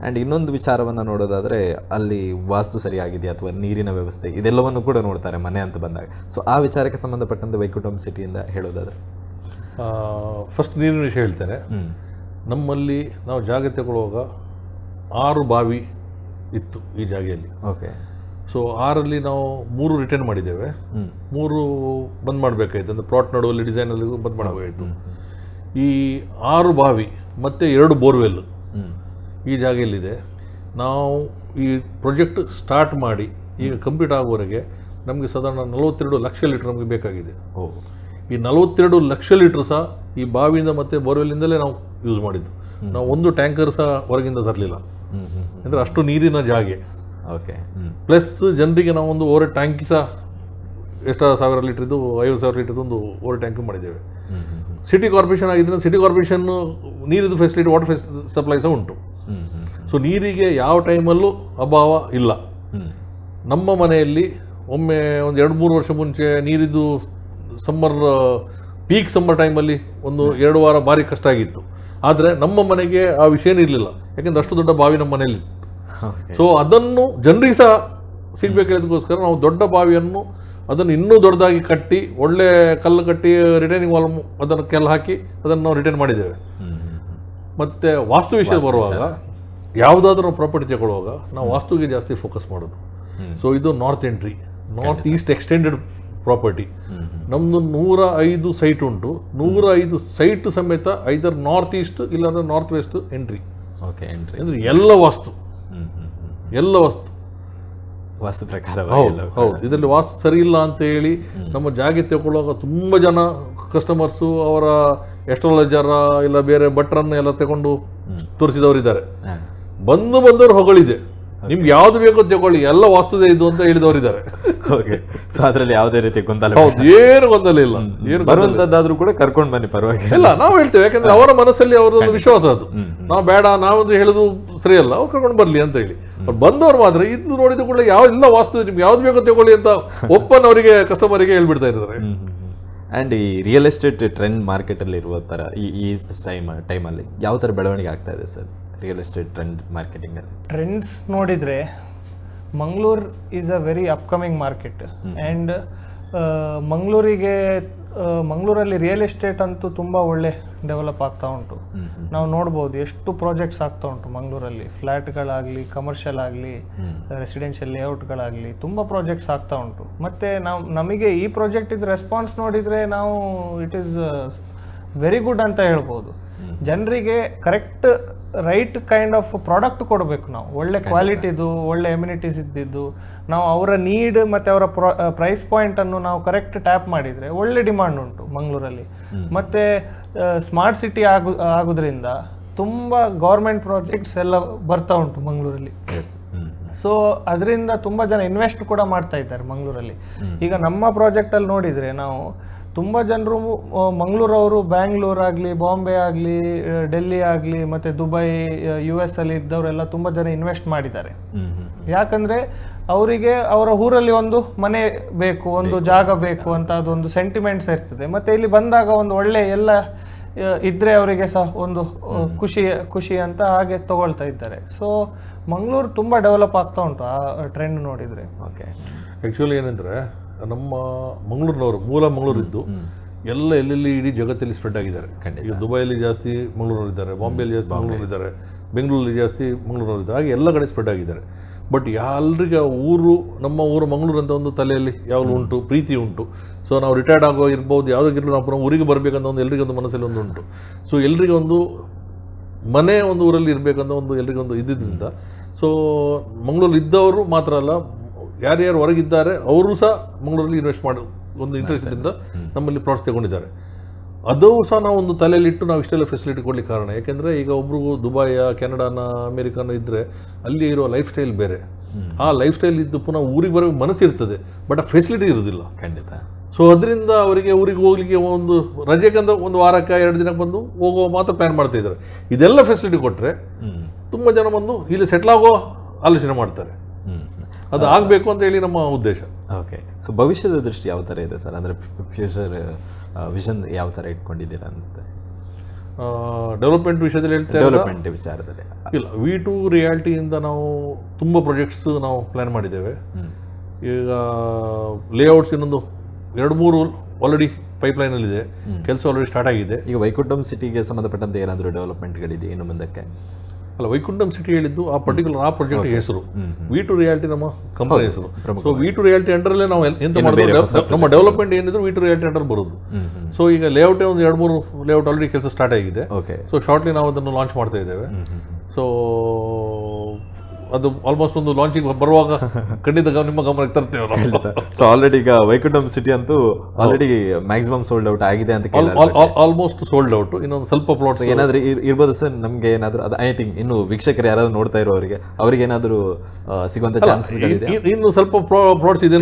ಆ್ಯಂಡ್ ಇನ್ನೊಂದು ವಿಚಾರವನ್ನು ನೋಡೋದಾದರೆ ಅಲ್ಲಿ ವಾಸ್ತು ಸರಿಯಾಗಿದೆಯಾ ಅಥವಾ ನೀರಿನ ವ್ಯವಸ್ಥೆ, ಇದೆಲ್ಲವನ್ನು ಕೂಡ ನೋಡ್ತಾರೆ ಮನೆ ಅಂತ ಬಂದಾಗ. ಸೊ ಆ ವಿಚಾರಕ್ಕೆ ಸಂಬಂಧಪಟ್ಟಂತೆ ವೈಕುಂಠಂ ಸಿಟಿಯಿಂದ ಹೇಳೋದಾದರೆ ಫಸ್ಟ್ ನೀರಿನ ವಿಷಯ ಹೇಳ್ತೇನೆ. ನಮ್ಮಲ್ಲಿ ನಾವು ಜಾಗ ತಗೊಳ್ಳುವಾಗ 6 ಬಾವಿ ಇತ್ತು ಈ ಜಾಗೆಯಲ್ಲಿ. ಓಕೆ. ಸೊ 6ರಲ್ಲಿ ನಾವು 3 ರಿಟರ್ನ್ ಮಾಡಿದ್ದೇವೆ, 3 ಬಂದ್ ಮಾಡಬೇಕಾಯ್ತು. ಅಂದರೆ ಪ್ಲಾಟ್ ನಡುವಲ್ಲಿ ಡಿಸೈನಲ್ಲಿ ಬಂದ್ ಮಾಡಬೇಕಾಯಿತು. ಈ 6 ಬಾವಿ ಮತ್ತು 2 ಬೋರ್ವೆಲ್ ಈ ಜಾಗೆಯಲ್ಲಿದೆ. ನಾವು ಈ ಪ್ರಾಜೆಕ್ಟ್ ಸ್ಟಾರ್ಟ್ ಮಾಡಿ ಈಗ ಕಂಪ್ಲೀಟ್ ಆಗುವವರೆಗೆ ನಮಗೆ ಸಾಧಾರಣ 42 ಲಕ್ಷ ಲೀಟ್ರ್ ನಮಗೆ ಬೇಕಾಗಿದೆ. ಈ 42 ಲಕ್ಷ ಲೀಟ್ರ್ ಸಹ ಈ ಬಾವಿಯಿಂದ ಮತ್ತು ಬೋರ್ವೆಲ್ಲಿಂದಲೇ ನಾವು ಯೂಸ್ ಮಾಡಿದ್ದು. ನಾವು ಒಂದು ಟ್ಯಾಂಕರ್ ಸಹ ಹೊರಗಿಂದ ತರಲಿಲ್ಲ, ಅಂದರೆ ಅಷ್ಟು ನೀರಿನ ಜಾಗೆ. ಓಕೆ. ಪ್ಲಸ್ ಜನರಿಗೆ ನಾವು ಒಂದು ಓವರ್ ಟ್ಯಾಂಕಿ ಸಹ ಎಷ್ಟು 1000 ಲೀಟ್ರಿದ್ದು 50,000 ಲೀಟ್ರದ್ದು ಒಂದು ಓವರ್ ಟ್ಯಾಂಕ್ ಮಾಡಿದ್ದೇವೆ. ಸಿಟಿ ಕಾರ್ಪೊರೇಷನ್ ಆಗಿದ್ರೆ ಸಿಟಿ ಕಾರ್ಪೊರೇಷನ್ ನೀರಿದ್ದು ಫೆಸಿಲಿಟಿ, ವಾಟರ್ ಸಪ್ಲೈ ಸಹ ಉಂಟು. ಸೊ ನೀರಿಗೆ ಯಾವ ಟೈಮಲ್ಲೂ ಅಭಾವ ಇಲ್ಲ. ನಮ್ಮ ಮನೆಯಲ್ಲಿ ಒಮ್ಮೆ ಒಂದು 2-3 ವರ್ಷ ಮುಂಚೆ ನೀರಿದ್ದು ಪೀಕ್ ಸಮ್ಮರ್ ಟೈಮಲ್ಲಿ ಒಂದು 2 ವಾರ ಭಾರಿ ಕಷ್ಟ ಆಗಿತ್ತು. ಆದರೆ ನಮ್ಮ ಮನೆಗೆ ಆ ವಿಷಯನೇ ಇರಲಿಲ್ಲ, ಯಾಕೆಂದ್ರೆ ಅಷ್ಟು ದೊಡ್ಡ ಬಾವಿ ನಮ್ಮ ಮನೆಯಲ್ಲಿ. ಸೊ ಅದನ್ನು ಜನರಿಗೆ ಸಹ ಸಿಗಬೇಕಾದಕ್ಕೋಸ್ಕರ ನಾವು ದೊಡ್ಡ ಬಾವಿಯನ್ನು ಅದನ್ನು ಇನ್ನೂ ದೊಡ್ಡದಾಗಿ ಕಟ್ಟಿ, ಒಳ್ಳೆ ಕಲ್ಲು ಕಟ್ಟಿ, ರಿಟೈನಿಂಗ್ ವಾಲ್ ಅದನ್ನು ಕೆಲ ಹಾಕಿ ಅದನ್ನು ನಾವು ರಿಟರ್ನ್ ಮಾಡಿದ್ದೇವೆ. ಮತ್ತು ವಾಸ್ತು ವಿಷಯ ಬರುವಾಗ ಯಾವುದಾದ್ರೂ ಪ್ರಾಪರ್ಟಿ ತಗೊಳ್ಳುವಾಗ ನಾವು ವಾಸ್ತುಗೆ ಜಾಸ್ತಿ ಫೋಕಸ್ ಮಾಡೋದು. ಸೊ ಇದು north entry, north east extended property. ನಮ್ಮದು 105 ಸೈಟ್ ಉಂಟು. 105 ಸೈಟ್ ಸಮೇತ ಐದರ್ ನಾರ್ತ್ ಈಸ್ಟ್ ಇಲ್ಲಾಂದ್ರೆ north west entry. Okay. Entry ಅಂದರೆ ಎಲ್ಲ ವಾಸ್ತು ಪ್ರಕಾರ. ಹೌದು. ಇದರಲ್ಲಿ ವಾಸ್ತು ಸರಿ ಇಲ್ಲ ಅಂತ ಹೇಳಿ ನಮ್ಮ ಜಾಗ ತಗೊಳ್ಳುವಾಗ ತುಂಬ ಜನ ಕಸ್ಟಮರ್ಸು ಅವರ ಎಸ್ಟ್ರಾಲಜರ ಇಲ್ಲ ಬೇರೆ ಭಟ್ರನ್ನು ಎಲ್ಲ ತಗೊಂಡು ತೋರಿಸಿದವರಿದ್ದಾರೆ. ಬಂದವರು ಹೊಗಳಿದೆ, ನಿಮ್ಗೆ ಯಾವ್ದು ಬೇಕೋ ತಗೊಳ್ಳಿ, ಎಲ್ಲ ವಾಸ್ತುದೇ ಇದು ಅಂತ ಹೇಳಿದವರಿದ್ದಾರೆ. ಓಕೆ. ಸೊ ಅದರಲ್ಲಿ ಯಾವುದೇ ರೀತಿ ಗೊಂದಲ ಏನು ಗೊಂದಲ ಇಲ್ಲ. ಏನು ಬರುವಂತದ್ದಾದ್ರೂ ಕೂಡ ಕರ್ಕೊಂಡು ಬನ್ನಿ, ಪರವಾಗಿಲ್ಲ. ನಾವು ಹೇಳ್ತೇವೆ, ಯಾಕಂದ್ರೆ ಅವರ ಮನಸ್ಸಲ್ಲಿ ಅವರೊಂದು ವಿಶ್ವಾಸ ಅದು. ನಾವು ಬೇಡ, ನಾವಂದ್ರೆ ಹೇಳುದು ಸರಿಯಲ್ಲ, ಅವ್ರು ಕರ್ಕೊಂಡು ಬರ್ಲಿ ಅಂತ ಹೇಳಿ. ಅವ್ರು ಬಂದವರು ಮಾತ್ರ ಇದು ನೋಡಿದ ಕೂಡ ಎಲ್ಲ ವಾಸ್ತು ನಿಮ್ಗೆ ಯಾವ್ದು ಬೇಕೋ ತಗೊಳ್ಳಿ ಅಂತ ಒಪ್ಪನ್ ಅವರಿಗೆ ಕಸ್ಟಮರಿಗೆ ಹೇಳ್ಬಿಡ್ತಾ ಇರ್ತಾರೆ. ಆ್ಯಂಡ್ ಈ ರಿಯಲ್ ಎಸ್ಟೇಟ್ ಟ್ರೆಂಡ್ ಮಾರ್ಕೆಟಲ್ಲಿ ಇರುವ ಥರ ಈ ಟೈಮಲ್ಲಿ ಯಾವ ಥರ ಬೆಳವಣಿಗೆ ಆಗ್ತಾ ಇದೆ ಸರ್ ರಿಯಲ್ ಎಸ್ಟೇಟ್ ಟ್ರೆಂಡ್ ಮಾರ್ಕೆಟಿಂಗಲ್ಲಿ? ಟ್ರೆಂಡ್ಸ್ ನೋಡಿದರೆ Mangaluru is a very upcoming market. And ಮಂಗಳೂರಲ್ಲಿ ರಿಯಲ್ ಎಸ್ಟೇಟ್ ಅಂತೂ ತುಂಬ ಒಳ್ಳೆ ಡೆವಲಪ್ ಆಗ್ತಾ ಉಂಟು. ನಾವು ನೋಡ್ಬೋದು ಎಷ್ಟು ಪ್ರಾಜೆಕ್ಟ್ಸ್ ಆಗ್ತಾ ಉಂಟು ಮಂಗಳೂರಲ್ಲಿ. ಫ್ಲ್ಯಾಟ್ಗಳಾಗಲಿ, ಕಮರ್ಷಿಯಲ್ ಆಗಲಿ, ರೆಸಿಡೆನ್ಷಿಯಲ್ ಲೇಔಟ್ಗಳಾಗಲಿ, ತುಂಬ ಪ್ರಾಜೆಕ್ಟ್ಸ್ ಆಗ್ತಾ ಉಂಟು. ಮತ್ತು ನಮಗೆ ಈ ಪ್ರಾಜೆಕ್ಟಿದು ರೆಸ್ಪಾನ್ಸ್ ನೋಡಿದರೆ ನಾವು ಇಟ್ ಈಸ್ ವೆರಿ ಗುಡ್ ಅಂತ ಹೇಳ್ಬೋದು. ಜನರಿಗೆ correct right kind of product ಕೊಡಬೇಕು ನಾವು, ಒಳ್ಳೆ ಕ್ವಾಲಿಟಿದು, ಒಳ್ಳೆ ಎಮ್ಯುನಿಟೀಸ್ ಇದ್ದಿದ್ದು. ನಾವು ಅವರ ನೀಡ್ ಮತ್ತು ಅವರ ಪ್ರೈಸ್ ಪಾಯಿಂಟನ್ನು ನಾವು ಕರೆಕ್ಟ್ ಟ್ಯಾಪ್ ಮಾಡಿದರೆ ಒಳ್ಳೆ ಡಿಮಾಂಡ್ ಉಂಟು ಮಂಗಳೂರಲ್ಲಿ. ಮತ್ತು ಸ್ಮಾರ್ಟ್ ಸಿಟಿ ಆಗೋದ್ರಿಂದ ತುಂಬ ಗೌರ್ಮೆಂಟ್ ಪ್ರಾಜೆಕ್ಟ್ಸ್ ಎಲ್ಲ ಬರ್ತಾ ಉಂಟು ಮಂಗಳೂರಲ್ಲಿ. ಸೊ ಅದರಿಂದ ತುಂಬ ಜನ ಇನ್ವೆಸ್ಟ್ ಕೂಡ ಮಾಡ್ತಾ ಇದ್ದಾರೆ ಮಂಗಳೂರಲ್ಲಿ. ಈಗ ನಮ್ಮ ಪ್ರಾಜೆಕ್ಟಲ್ಲಿ ನೋಡಿದರೆ ನಾವು ತುಂಬ ಜನರು ಮಂಗಳೂರವರು ಬ್ಯಾಂಗ್ಳೂರಾಗಲಿ, ಬಾಂಬೆ ಆಗಲಿ, ಡೆಲ್ಲಿ ಆಗಲಿ, ಮತ್ತು ದುಬೈ, US ಅಲ್ಲಿ ಇದ್ದವರೆಲ್ಲ ತುಂಬ ಜನ ಇನ್ವೆಸ್ಟ್ ಮಾಡಿದ್ದಾರೆ. ಯಾಕಂದರೆ ಅವರಿಗೆ ಅವರ ಊರಲ್ಲಿ ಒಂದು ಮನೆ ಬೇಕು, ಒಂದು ಜಾಗ ಬೇಕು ಅಂತ ಅದೊಂದು ಸೆಂಟಿಮೆಂಟ್ಸ್ ಇರ್ತದೆ. ಮತ್ತು ಇಲ್ಲಿ ಬಂದಾಗ ಒಂದು ಒಳ್ಳೆ ಎಲ್ಲ ಇದ್ದರೆ ಅವರಿಗೆ ಸಹ ಒಂದು ಖುಷಿ ಅಂತ ಹಾಗೆ ತಗೊಳ್ತಾ ಇದ್ದಾರೆ. ಸೊ ಮಂಗಳೂರು ತುಂಬ ಡೆವಲಪ್ ಆಗ್ತಾ ಉಂಟು ಆ ಟ್ರೆಂಡ್ ನೋಡಿದರೆ. ಓಕೆ. ಆ್ಯಕ್ಚುಲಿ ಏನಂದರೆ ನಮ್ಮ ಮಂಗಳೂರಿನವರು ಮೂಲ ಮಂಗಳೂರಿದ್ದು ಎಲ್ಲ ಎಲ್ಲೆಲ್ಲಿ ಇಡೀ ಜಗತ್ತಲ್ಲಿ ಸ್ಪ್ರೆಡ್ ಆಗಿದ್ದಾರೆ. ಈಗ ದುಬೈಯಲ್ಲಿ ಜಾಸ್ತಿ ಮಂಗಳೂರಲ್ಲಿದ್ದಾರೆ, ಬಾಂಬೆಯಲ್ಲಿ ಜಾಸ್ತಿ ಮಂಗಳೂರಿದ್ದಾರೆ, ಬೆಂಗಳೂರಲ್ಲಿ ಜಾಸ್ತಿ ಮಂಗಳೂರಲ್ಲಿದ್ದಾರೆ, ಹಾಗೆ ಎಲ್ಲ ಕಡೆ ಸ್ಪ್ರೆಡ್ ಆಗಿದ್ದಾರೆ. ಬಟ್ ಎಲ್ರಿಗೆ ನಮ್ಮ ಊರು ಮಂಗಳೂರು ಅಂತ ಒಂದು ತಲೆಯಲ್ಲಿ ಯಾವಾಗಲೂ ಉಂಟು, ಪ್ರೀತಿ ಉಂಟು. ಸೊ ನಾವು ರಿಟೈರ್ಡ್ ಆಗೋ ಇರ್ಬೋದು, ಯಾವುದಕ್ಕಿರಲಿ ನಾವು ಊರಿಗೆ ಬರಬೇಕಂತ ಒಂದು ಎಲ್ರಿಗೆ ಒಂದು ಮನಸ್ಸಲ್ಲಿ ಒಂದು ಉಂಟು. ಸೊ ಎಲ್ರಿಗೆ ಒಂದು ಮನೆ ಒಂದು ಊರಲ್ಲಿ ಇರಬೇಕಂತ ಒಂದು ಎಲ್ರಿಗೊಂದು ಇದ್ದಿದ್ದರಿಂದ ಸೊ ಮಂಗಳೂರಲ್ಲಿ ಇದ್ದವರು ಮಾತ್ರ ಅಲ್ಲ, ಯಾರ್ಯಾರು ಹೊರಗಿದ್ದಾರೆ ಅವರು ಸಹ ಮಂಗಳೂರಲ್ಲಿ ಇನ್ವೆಸ್ಟ್ ಮಾಡಿ ಒಂದು ಇಂಟ್ರೆಸ್ಟಿಂದ ನಮ್ಮಲ್ಲಿ ಪ್ಲಾಟ್ಸ್ ತಗೊಂಡಿದ್ದಾರೆ. ಅದು ಸಹ ನಾವು ಒಂದು ತಲೆಯಲ್ಲಿಟ್ಟು ನಾವು ಇಷ್ಟೆಲ್ಲ ಫೆಸಿಲಿಟಿ ಕೊಡ್ಲಿಕ್ಕೆ ಕಾರಣ. ಯಾಕೆಂದರೆ ಈಗ ಒಬ್ರಿಗೂ ದುಬೈಯ, ಕೆನಡಾನ, ಅಮೇರಿಕಾನ ಇದ್ದರೆ ಅಲ್ಲಿ ಇರೋ ಲೈಫ್ ಸ್ಟೈಲ್ ಬೇರೆ. ಆ ಲೈಫ್ ಸ್ಟೈಲ್ ಇದ್ದು ಪುನಃ ಊರಿಗೆ ಬರೋ ಮನಸ್ಸಿರ್ತದೆ, ಬಟ್ ಆ ಫೆಸಿಲಿಟಿ ಇರೋದಿಲ್ಲ. ಖಂಡಿತ. ಸೊ ಅದರಿಂದ ಅವರಿಗೆ ಊರಿಗೆ ಹೋಗ್ಲಿಕ್ಕೆ ಒಂದು ರಜೆಗಂತ ಒಂದು ವಾರಕ್ಕೆ 2 ದಿನಕ್ಕೆ ಬಂದು ಹೋಗುವ ಮಾತ್ರ ಪ್ಲ್ಯಾನ್ ಮಾಡ್ತಾ ಇದ್ದಾರೆ. ಇದೆಲ್ಲ ಫೆಸಿಲಿಟಿ ಕೊಟ್ಟರೆ ತುಂಬ ಜನ ಬಂದು ಇಲ್ಲಿ ಸೆಟ್ಲ್ ಆಗೋ ಆಲೋಚನೆ ಮಾಡ್ತಾರೆ. ಅದು ಆಗಬೇಕು ಅಂತ ಹೇಳಿ ನಮ್ಮ ಉದ್ದೇಶ. ಓಕೆ. ಸೊ ಭವಿಷ್ಯದ ದೃಷ್ಟಿ ಯಾವ ಥರ ಇದೆ ಸರ್? ಅಂದರೆ ಫ್ಯೂಚರ್ ವಿಷನ್ ಯಾವ ಥರ ಇಟ್ಕೊಂಡಿದ್ದೀರಾ ಅಂತ? ಡೆವಲಪ್ಮೆಂಟ್ ವಿಷಯದಲ್ಲಿ ಹೇಳ್ತಾರೆ, ಡೆವಲಪ್ಮೆಂಟ್ ವಿಚಾರದಲ್ಲಿ ಇಲ್ಲ, V2 ರಿಯಾಲಿಟಿಯಿಂದ ನಾವು ತುಂಬ ಪ್ರಾಜೆಕ್ಟ್ಸ್ ನಾವು ಪ್ಲ್ಯಾನ್ ಮಾಡಿದ್ದೇವೆ. ಈಗ ಲೇಔಟ್ಸ್ ಇನ್ನೊಂದು 2-3 ಆಲ್ರೆಡಿ ಪೈಪ್ಲೈನಲ್ಲಿದೆ, ಕೆಲಸ ಆಲ್ರೆಡಿ ಸ್ಟಾರ್ಟ್ ಆಗಿದೆ. ಈಗ ವೈಕುಂಠಂ ಸಿಟಿಗೆ ಸಂಬಂಧಪಟ್ಟಂತೆ ಏನಾದರೂ ಡೆವಲಪ್ಮೆಂಟ್ಗಳಿದೆ ಇನ್ನು ಮುಂದಕ್ಕೆ? ಅಲ್ಲ, ವೈಕುಂಠಂ ಸಿಟಿ ಹೇಳಿದ್ದು ಆ ಪರ್ಟಿಕ್ಯುಲರ್ ಆ ಪ್ರಾಜೆಕ್ಟ್ ಹೆಸರು. V2 ರಿಯಾಲಿಟಿ ನಮ್ಮ ಕಂಪನಿ ಹೆಸರು. ಸೊ V2 ರಿಯಾಲಿಟಿ ಅಂಡರಲ್ಲೇ ನಾವು ಎಂತ ಮಾಡಬೇಕು, ನಮ್ಮ ಡೆವಲಪ್ಮೆಂಟ್ ಏನಿದ್ರು V2 ರಿಯಾಲಿಟಿ ಅಂಡರ್ ಬರೋದು. ಸೊ ಈಗ ಲೇಔಟೇ ಒಂದು 2-3 ಲೇಔಟ್ ಆಲ್ರೆಡಿ ಕೆಲಸ ಸ್ಟಾರ್ಟ್ ಆಗಿದೆ. ಸೊ ಶಾರ್ಟ್ಲಿ ನಾವು ಅದನ್ನು ಲಾಂಚ್ ಮಾಡ್ತಾ ಇದ್ದೇವೆ. ಸೊ ಅದು ಆಲ್ಮೋಸ್ಟ್ ಒಂದು ಲಾಂಚಿಂಗ್ ಬರುವಾಗ ಖಂಡಿತ ನಿಮ್ಮ ಗಮನಕ್ಕೆ ತರ್ತೇವೆ ನಾವು. ಸೊ ಆಲ್ರೆಡಿ ಈಗ ವೈಕುಂಠಂ ಸಿಟಿ ಅಂತೂ ಆಲ್ರೆಡಿ ಮ್ಯಾಕ್ಸಿಮಮ್ ಸೋಲ್ಡ್ ಔಟ್ ಆಗಿದೆ ಅಂತ, ಆಲ್ಮೋಸ್ಟ್ ಸೋಲ್ಡ್ ಔಟ್. ಇನ್ನೊಂದು ಸ್ವಲ್ಪ ಪ್ಲಾಟ್ಸ್ ಏನಾದರೂ ಇರ್ಬೋದು ಸರ್ ನಮಗೆ ಏನಾದರೂ? ಅದು ಐ ಥಿಂಕ್ ಇನ್ನು ವೀಕ್ಷಕರು ಯಾರಾದ್ರು ನೋಡ್ತಾ ಇರೋರಿಗೆ ಅವ್ರಿಗೆ ಏನಾದರೂ ಸಿಗುವಂತ ಚಾನ್ಸಸ್ಗಳಿದೆ? ಇನ್ನು ಸ್ವಲ್ಪ ಪ್ಲಾಟ್ಸ್ ಇದೆ,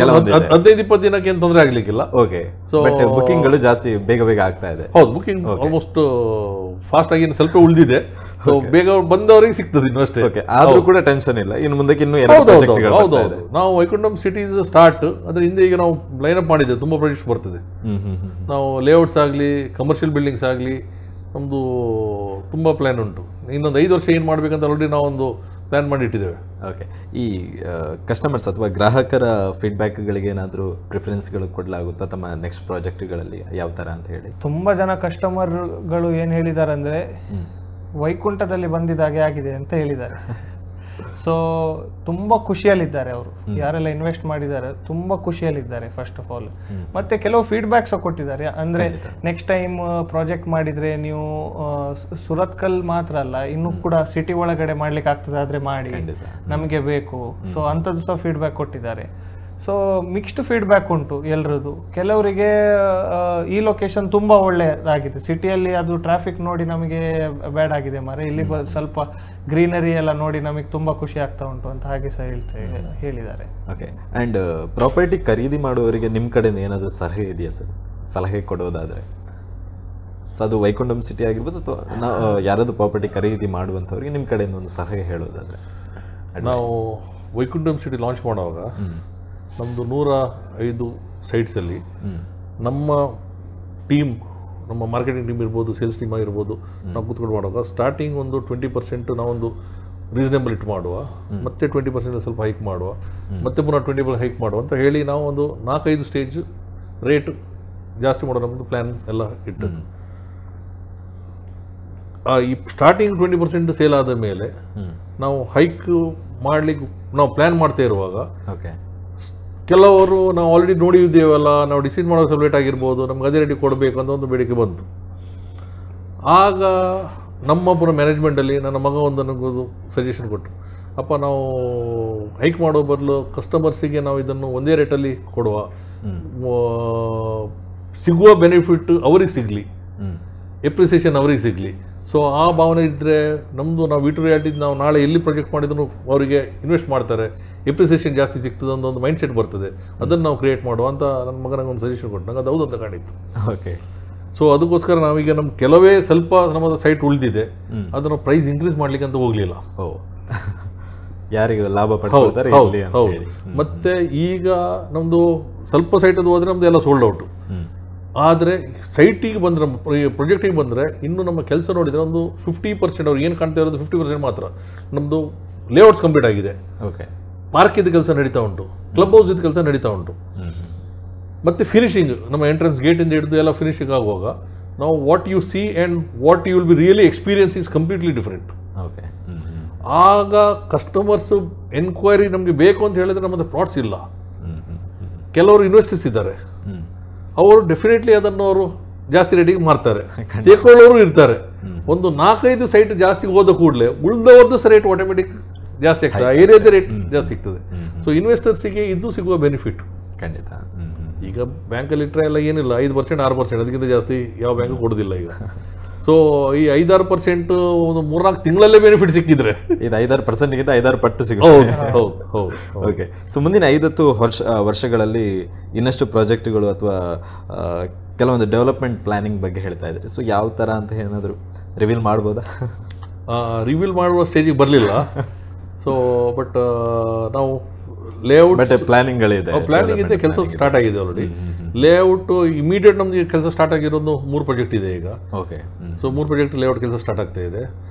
15-20 ದಿನಕ್ಕೆ ಏನು ತೊಂದರೆ ಆಗ್ಲಿಕ್ಕಿಲ್ಲ. ಓಕೆ. ಸೊ ಬಟ್ ಬುಕಿಂಗ್ಗಳು ಜಾಸ್ತಿ ಬೇಗ ಆಗ್ತಾ ಇದೆ. ಹೌದು, ಬುಕಿಂಗ್ ಆಲ್ಮೋಸ್ಟ್ ಫಾಸ್ಟ್ ಆಗಿ ಸ್ವಲ್ಪ ಉಳಿದಿದೆ. ಸೊ ಬೇಗ ಬಂದವರಿಗೆ ಸಿಗ್ತದೆ ಇನ್ನು ಅಷ್ಟೇ. ಓಕೆ. ಆದ್ರೂ ಕೂಡ ಟೆನ್ಷನ್ ಇಲ್ಲ, ಇನ್ನು ಮುಂದಕ್ಕೆ ಇನ್ನೂ ಹೌದು. ನಾವು ವೈಕುಂಠಂ ಸಿಟಿ ಸ್ಟಾರ್ಟ್ ಅದ್ರ ಹಿಂದೆ ಈಗ ನಾವು ಲೈನ್ ಅಪ್ ಮಾಡಿದ್ದೇವೆ, ತುಂಬಾ ಪ್ರಾಜೆಕ್ಟ್ಸ್ ಬರ್ತದೆ. ನಾವು ಲೇಔಟ್ಸ್ ಆಗಲಿ, ಕಮರ್ಷಿಯಲ್ ಬಿಲ್ಡಿಂಗ್ಸ್ ಆಗಲಿ, ನಮ್ಮದು ತುಂಬ ಪ್ಲ್ಯಾನ್ ಉಂಟು. ಇನ್ನೊಂದು 5 ವರ್ಷ ಏನು ಮಾಡಬೇಕಂತ ಆಲ್ರೆಡಿ ನಾವೊಂದು ಪ್ಲ್ಯಾನ್ ಮಾಡಿ ಇಟ್ಟಿದ್ದೇವೆ. ಓಕೆ. ಈ ಕಸ್ಟಮರ್ಸ್ ಅಥವಾ ಗ್ರಾಹಕರ ಫೀಡ್ಬ್ಯಾಕ್ಗಳಿಗೆ ಏನಾದರೂ ಪ್ರಿಫರೆನ್ಸ್ಗಳು ಕೊಡಲಾಗುತ್ತಾ ತಮ್ಮ ನೆಕ್ಸ್ಟ್ ಪ್ರಾಜೆಕ್ಟ್ಗಳಲ್ಲಿ? ಯಾವ ಥರ ಅಂತ ಹೇಳಿ? ತುಂಬ ಜನ ಕಸ್ಟಮರ್ಗಳು ಏನು ಹೇಳಿದ್ದಾರೆ ಅಂದರೆ ವೈಕುಂಠದಲ್ಲಿ ಬಂದಿದ್ದಾಗೆ ಆಗಿದೆ ಅಂತ ಹೇಳಿದ್ದಾರೆ. ಸೊ ತುಂಬ ಖುಷಿಯಲ್ಲಿದ್ದಾರೆ ಅವರು, ಯಾರೆಲ್ಲ ಇನ್ವೆಸ್ಟ್ ಮಾಡಿದ್ದಾರೆ ತುಂಬ ಖುಷಿಯಲ್ಲಿದ್ದಾರೆ ಫಸ್ಟ್ ಆಫ್ ಆಲ್. ಮತ್ತೆ ಕೆಲವು ಫೀಡ್ಬ್ಯಾಕ್ಸ್ ಕೊಟ್ಟಿದ್ದಾರೆ. ಅಂದರೆ ನೆಕ್ಸ್ಟ್ ಟೈಮ್ ಪ್ರಾಜೆಕ್ಟ್ ಮಾಡಿದರೆ ನೀವು ಸುರತ್ಕಲ್ ಮಾತ್ರ ಅಲ್ಲ, ಇನ್ನೂ ಕೂಡ ಸಿಟಿ ಒಳಗಡೆ ಮಾಡ್ಲಿಕ್ಕೆ ಆಗ್ತದೆ ಆದರೆ ಮಾಡಿ, ನಮಗೆ ಬೇಕು. ಸೊ ಅಂಥದ್ದು ಸಹ ಫೀಡ್ಬ್ಯಾಕ್ ಕೊಟ್ಟಿದ್ದಾರೆ. ಸೊ ಮಿಕ್ಸ್ಡ್ ಫೀಡ್ಬ್ಯಾಕ್ ಉಂಟು ಎಲ್ಲರದ್ದು. ಕೆಲವರಿಗೆ ಈ ಲೊಕೇಶನ್ ತುಂಬ ಒಳ್ಳೆಯದಾಗಿದೆ, ಸಿಟಿಯಲ್ಲಿ ಅದು ಟ್ರಾಫಿಕ್ ನೋಡಿ ನಮಗೆ ಬ್ಯಾಡ್ ಆಗಿದೆ ಮಾರೆ, ಇಲ್ಲಿ ಸ್ವಲ್ಪ ಗ್ರೀನರಿ ಎಲ್ಲ ನೋಡಿ ನಮಗೆ ತುಂಬ ಖುಷಿ ಆಗ್ತಾ ಉಂಟು ಅಂತ ಹಾಗೆ ಸಹ ಹೇಳಿದ್ದಾರೆ. ಓಕೆ. ಆ್ಯಂಡ್ ಪ್ರಾಪರ್ಟಿ ಖರೀದಿ ಮಾಡುವವರಿಗೆ ನಿಮ್ಮ ಕಡೆಯಿಂದ ಏನಾದರೂ ಸಲಹೆ ಇದೆಯಾ ಸರ್? ಸಲಹೆ ಕೊಡೋದಾದರೆ ಸೊ ಅದು ವೈಕುಂಠಂ ಸಿಟಿ ಆಗಿರ್ಬೋದು ಅಥವಾ ಯಾರಾದರೂ ಪ್ರಾಪರ್ಟಿ ಖರೀದಿ ಮಾಡುವಂಥವ್ರಿಗೆ ನಿಮ್ಮ ಕಡೆಯಿಂದ ಒಂದು ಸಲಹೆ ಹೇಳೋದಾದರೆ? ನಾವು ವೈಕುಂಠಂ ಸಿಟಿ ಲಾಂಚ್ ಮಾಡುವಾಗ ನಮ್ಮದು 105 ಸೈಟ್ಸಲ್ಲಿ ನಮ್ಮ ಟೀಮ್, ನಮ್ಮ ಮಾರ್ಕೆಟಿಂಗ್ ಟೀಮ್ ಇರ್ಬೋದು, ಸೇಲ್ಸ್ ಟೀಮ್ ಆಗಿರ್ಬೋದು, ನಾವು ಕೂತ್ಕೊಂಡು ಮಾಡುವಾಗ ಸ್ಟಾರ್ಟಿಂಗ್ ಒಂದು 20% ನಾವೊಂದು ರೀಸನೇಬಲ್ ಇಟ್ಟು ಮಾಡುವ, ಮತ್ತೆ 20% ಸ್ವಲ್ಪ ಹೈಕ್ ಮಾಡುವ, ಮತ್ತೆ ಪುನಃ 20% ಹೈಕ್ ಮಾಡುವ ಅಂತ ಹೇಳಿ ನಾವು ಒಂದು 4-5 ಸ್ಟೇಜ್ ರೇಟ್ ಜಾಸ್ತಿ ಮಾಡೋ ನಮ್ಮದು ಪ್ಲ್ಯಾನ್ ಎಲ್ಲ ಇಟ್ಟದ್ದು. ಈ ಸ್ಟಾರ್ಟಿಂಗ್ 20% ಸೇಲ್ ಆದ ಮೇಲೆ ನಾವು ಹೈಕ್ ಮಾಡಲಿಕ್ಕೆ ನಾವು ಪ್ಲ್ಯಾನ್ ಮಾಡ್ತಾ ಇರುವಾಗ ಕೆಲವರು ನಾವು ಆಲ್ರೆಡಿ ನೋಡಿದ್ದೇವಲ್ಲ, ನಾವು ಡಿಸೈಡ್ ಮಾಡೋ ಸ್ವಲ್ಪ ಲೇಟ್ ಆಗಿರ್ಬೋದು, ನಮ್ಗೆ ಅದೇ ರೇಟಿಗೆ ಕೊಡಬೇಕು ಅಂತ ಒಂದು ಬೇಡಿಕೆ ಬಂತು. ಆಗ ನಮ್ಮ ಪುನಃ ಮ್ಯಾನೇಜ್ಮೆಂಟಲ್ಲಿ ನನ್ನ ಮಗ ಒಂದು ನನಗೊಂದು ಸಜೆಷನ್ ಕೊಟ್ಟರು, ಅಪ್ಪ ನಾವು ಹೈಕ್ ಮಾಡೋ ಬದಲು ಕಸ್ಟಮರ್ಸಿಗೆ ನಾವು ಇದನ್ನು ಒಂದೇ ರೇಟಲ್ಲಿ ಕೊಡುವ, ಸಿಗುವ ಬೆನಿಫಿಟ್ ಅವ್ರಿಗೆ ಸಿಗಲಿ, ಎಪ್ರಿಸಿಯೇಷನ್ ಅವ್ರಿಗೆ ಸಿಗಲಿ. ಸೊ ಆ ಭಾವನೆ ಇದ್ದರೆ ನಮ್ಮದು ನಾವು V2 ರಿಯಾಲಿಟಿ ನಾವು ನಾಳೆ ಎಲ್ಲಿ ಪ್ರಾಜೆಕ್ಟ್ ಮಾಡಿದ್ರು ಅವರಿಗೆ ಇನ್ವೆಸ್ಟ್ ಮಾಡ್ತಾರೆ, ಎಪ್ರಿಸಿಯೇಷನ್ ಜಾಸ್ತಿ ಸಿಗ್ತದೆ ಅನ್ನೋ ಒಂದು ಮೈಂಡ್ ಸೆಟ್ ಬರ್ತದೆ, ಅದನ್ನು ನಾವು ಕ್ರಿಯೇಟ್ ಮಾಡುವ ಅಂತ ನನ್ನ ಮಗ ನಂಗೆ ಒಂದು ಸಜೆಷನ್ ಕೊಟ್ಟು, ನಂಗೆ ಅದು ಹೌದು ಅಂತ ಕಾಣಿತ್ತು. ಓಕೆ. ಸೊ ಅದಕ್ಕೋಸ್ಕರ ನಾವೀಗ ನಮ್ಮ ಕೆಲವೇ ಸ್ವಲ್ಪ ನಮ್ಮದು ಸೈಟ್ ಉಳಿದಿದೆ, ಅದನ್ನು ಪ್ರೈಸ್ ಇನ್ಕ್ರೀಸ್ ಮಾಡಲಿಕ್ಕೆ ಅಂತ ಹೋಗಲಿಲ್ಲ. ಯಾರಿಗೆ ಲಾಭ ಪಡ್ಕೊಳ್ತಾರೆ. ಹೌದು. ಮತ್ತೆ ಈಗ ನಮ್ಮದು ಸ್ವಲ್ಪ ಸೈಟ್ ಅದು ಹೋದರೆ ನಮ್ಮದು ಎಲ್ಲ ಸೋಲ್ಡ್ ಔಟು. ಆದರೆ ಸೈಟಿಗೆ ಬಂದರೆ, ಪ್ರೊಜೆಕ್ಟಿಗೆ ಬಂದರೆ ಇನ್ನು ನಮ್ಮ ಕೆಲಸ ನೋಡಿದರೆ ಒಂದು 50% ಅವ್ರು ಏನು ಕಾಣ್ತಾ ಇರೋದು 50% ಮಾತ್ರ. ನಮ್ಮದು ಲೇಔಟ್ಸ್ ಕಂಪ್ಲೀಟ್ ಆಗಿದೆ, ಓಕೆ, ಪಾರ್ಕ್ ಇದ್ದ ಕೆಲಸ ನಡೀತಾ ಉಂಟು, ಕ್ಲಬ್ ಹೌಸ್ ಇದ್ದ ಕೆಲಸ ನಡೀತಾ ಉಂಟು. ಮತ್ತು ಫಿನಿಶಿಂಗ್ ನಮ್ಮ ಎಂಟ್ರೆನ್ಸ್ ಗೇಟಿಂದ ಹಿಡಿದು ಎಲ್ಲ ಫಿನಿಶಿಂಗ್ ಆಗುವಾಗ ನಾವು what you see and what you will be really experience is completely different. Okay. ಆಗ ಕಸ್ಟಮರ್ಸು ಎನ್ಕ್ವೈರಿ ನಮಗೆ ಬೇಕು ಅಂತ ಹೇಳಿದ್ರೆ ನಮ್ಮದು ಪ್ಲಾಟ್ಸ್ ಇಲ್ಲ. ಕೆಲವರು ಇನ್ವೆಸ್ಟರ್ಸ್ ಇದ್ದಾರೆ, ಅವರು ಡೆಫಿನೆಟ್ಲಿ ಅದನ್ನು ಅವರು ಜಾಸ್ತಿ ರೇಟಿಗೆ ಮಾರ್ತಾರೆ, ತೆಕೊಳ್ಳೋರು ಇರ್ತಾರೆ. ಒಂದು 4-5 ಸೈಟ್ ಜಾಸ್ತಿ ಹೋದ ಕೂಡಲೇ ಉಳಿದವ್ರದ್ದು ರೇಟ್ ಆಟೋಮೆಟಿಕ್ ಜಾಸ್ತಿ ಆಗ್ತದೆ, ಆ ಏರಿಯಾದ ರೇಟ್ ಜಾಸ್ತಿ ಸಿಗ್ತದೆ. ಸೊ ಇನ್ವೆಸ್ಟರ್ಸಿಗೆ ಇದು ಸಿಗುವ ಬೆನಿಫಿಟ್ ಖಂಡಿತ. ಈಗ ಬ್ಯಾಂಕಲ್ಲಿ ಇಟ್ಟರೆ ಎಲ್ಲ ಏನಿಲ್ಲ 5%, 6%, ಅದಕ್ಕಿಂತ ಜಾಸ್ತಿ ಯಾವ ಬ್ಯಾಂಕು ಕೊಡೋದಿಲ್ಲ ಈಗ. ಸೊ ಈ 5-6% ಒಂದು 3-4 ತಿಂಗಳಲ್ಲೇ ಬೆನಿಫಿಟ್ ಸಿಕ್ಕಿದ್ರೆ ಇದು 5-6%ಗಿಂತ 5-6 ಪಟ್ಟು ಸಿಗುತ್ತೆ. ಓಕೆ. ಸೊ ಮುಂದಿನ 5 ವರ್ಷಗಳಲ್ಲಿ ಇನ್ನಷ್ಟು ಪ್ರಾಜೆಕ್ಟ್ಗಳು ಅಥವಾ ಕೆಲವೊಂದು ಡೆವಲಪ್ಮೆಂಟ್ ಪ್ಲಾನಿಂಗ್ ಬಗ್ಗೆ ಹೇಳ್ತಾ ಇದ್ರಿ. ಸೊ ಯಾವ ಥರ ಅಂತ ಏನಾದರೂ ರಿವೀಲ್ ಮಾಡ್ಬೋದಾ? ರಿವೀಲ್ ಮಾಡುವ ಸ್ಟೇಜಿಗೆ ಬರಲಿಲ್ಲ. ಸೊ ಬಟ್ ನಾವು ಲೇಔಟ್ ಪ್ಲಾನಿಂಗ್ ಇದೆ, ಕೆಲಸ ಸ್ಟಾರ್ಟ್ ಆಗಿದೆ ಆಲ್ರೆಡಿ. ಲೇಔಟ್ ಇಮಿಡಿಯೇಟ್ ನಮಗೆ ಕೆಲಸ ಸ್ಟಾರ್ಟ್ ಆಗಿರೋದು 3 ಪ್ರಾಜೆಕ್ಟ್ ಇದೆ ಈಗ. ಓಕೆ. ಸೊ 3 ಪ್ರಾಜೆಕ್ಟ್ ಲೇಔಟ್ ಕೆಲಸ ಸ್ಟಾರ್ಟ್ ಆಗ್ತಾ ಇದೆ.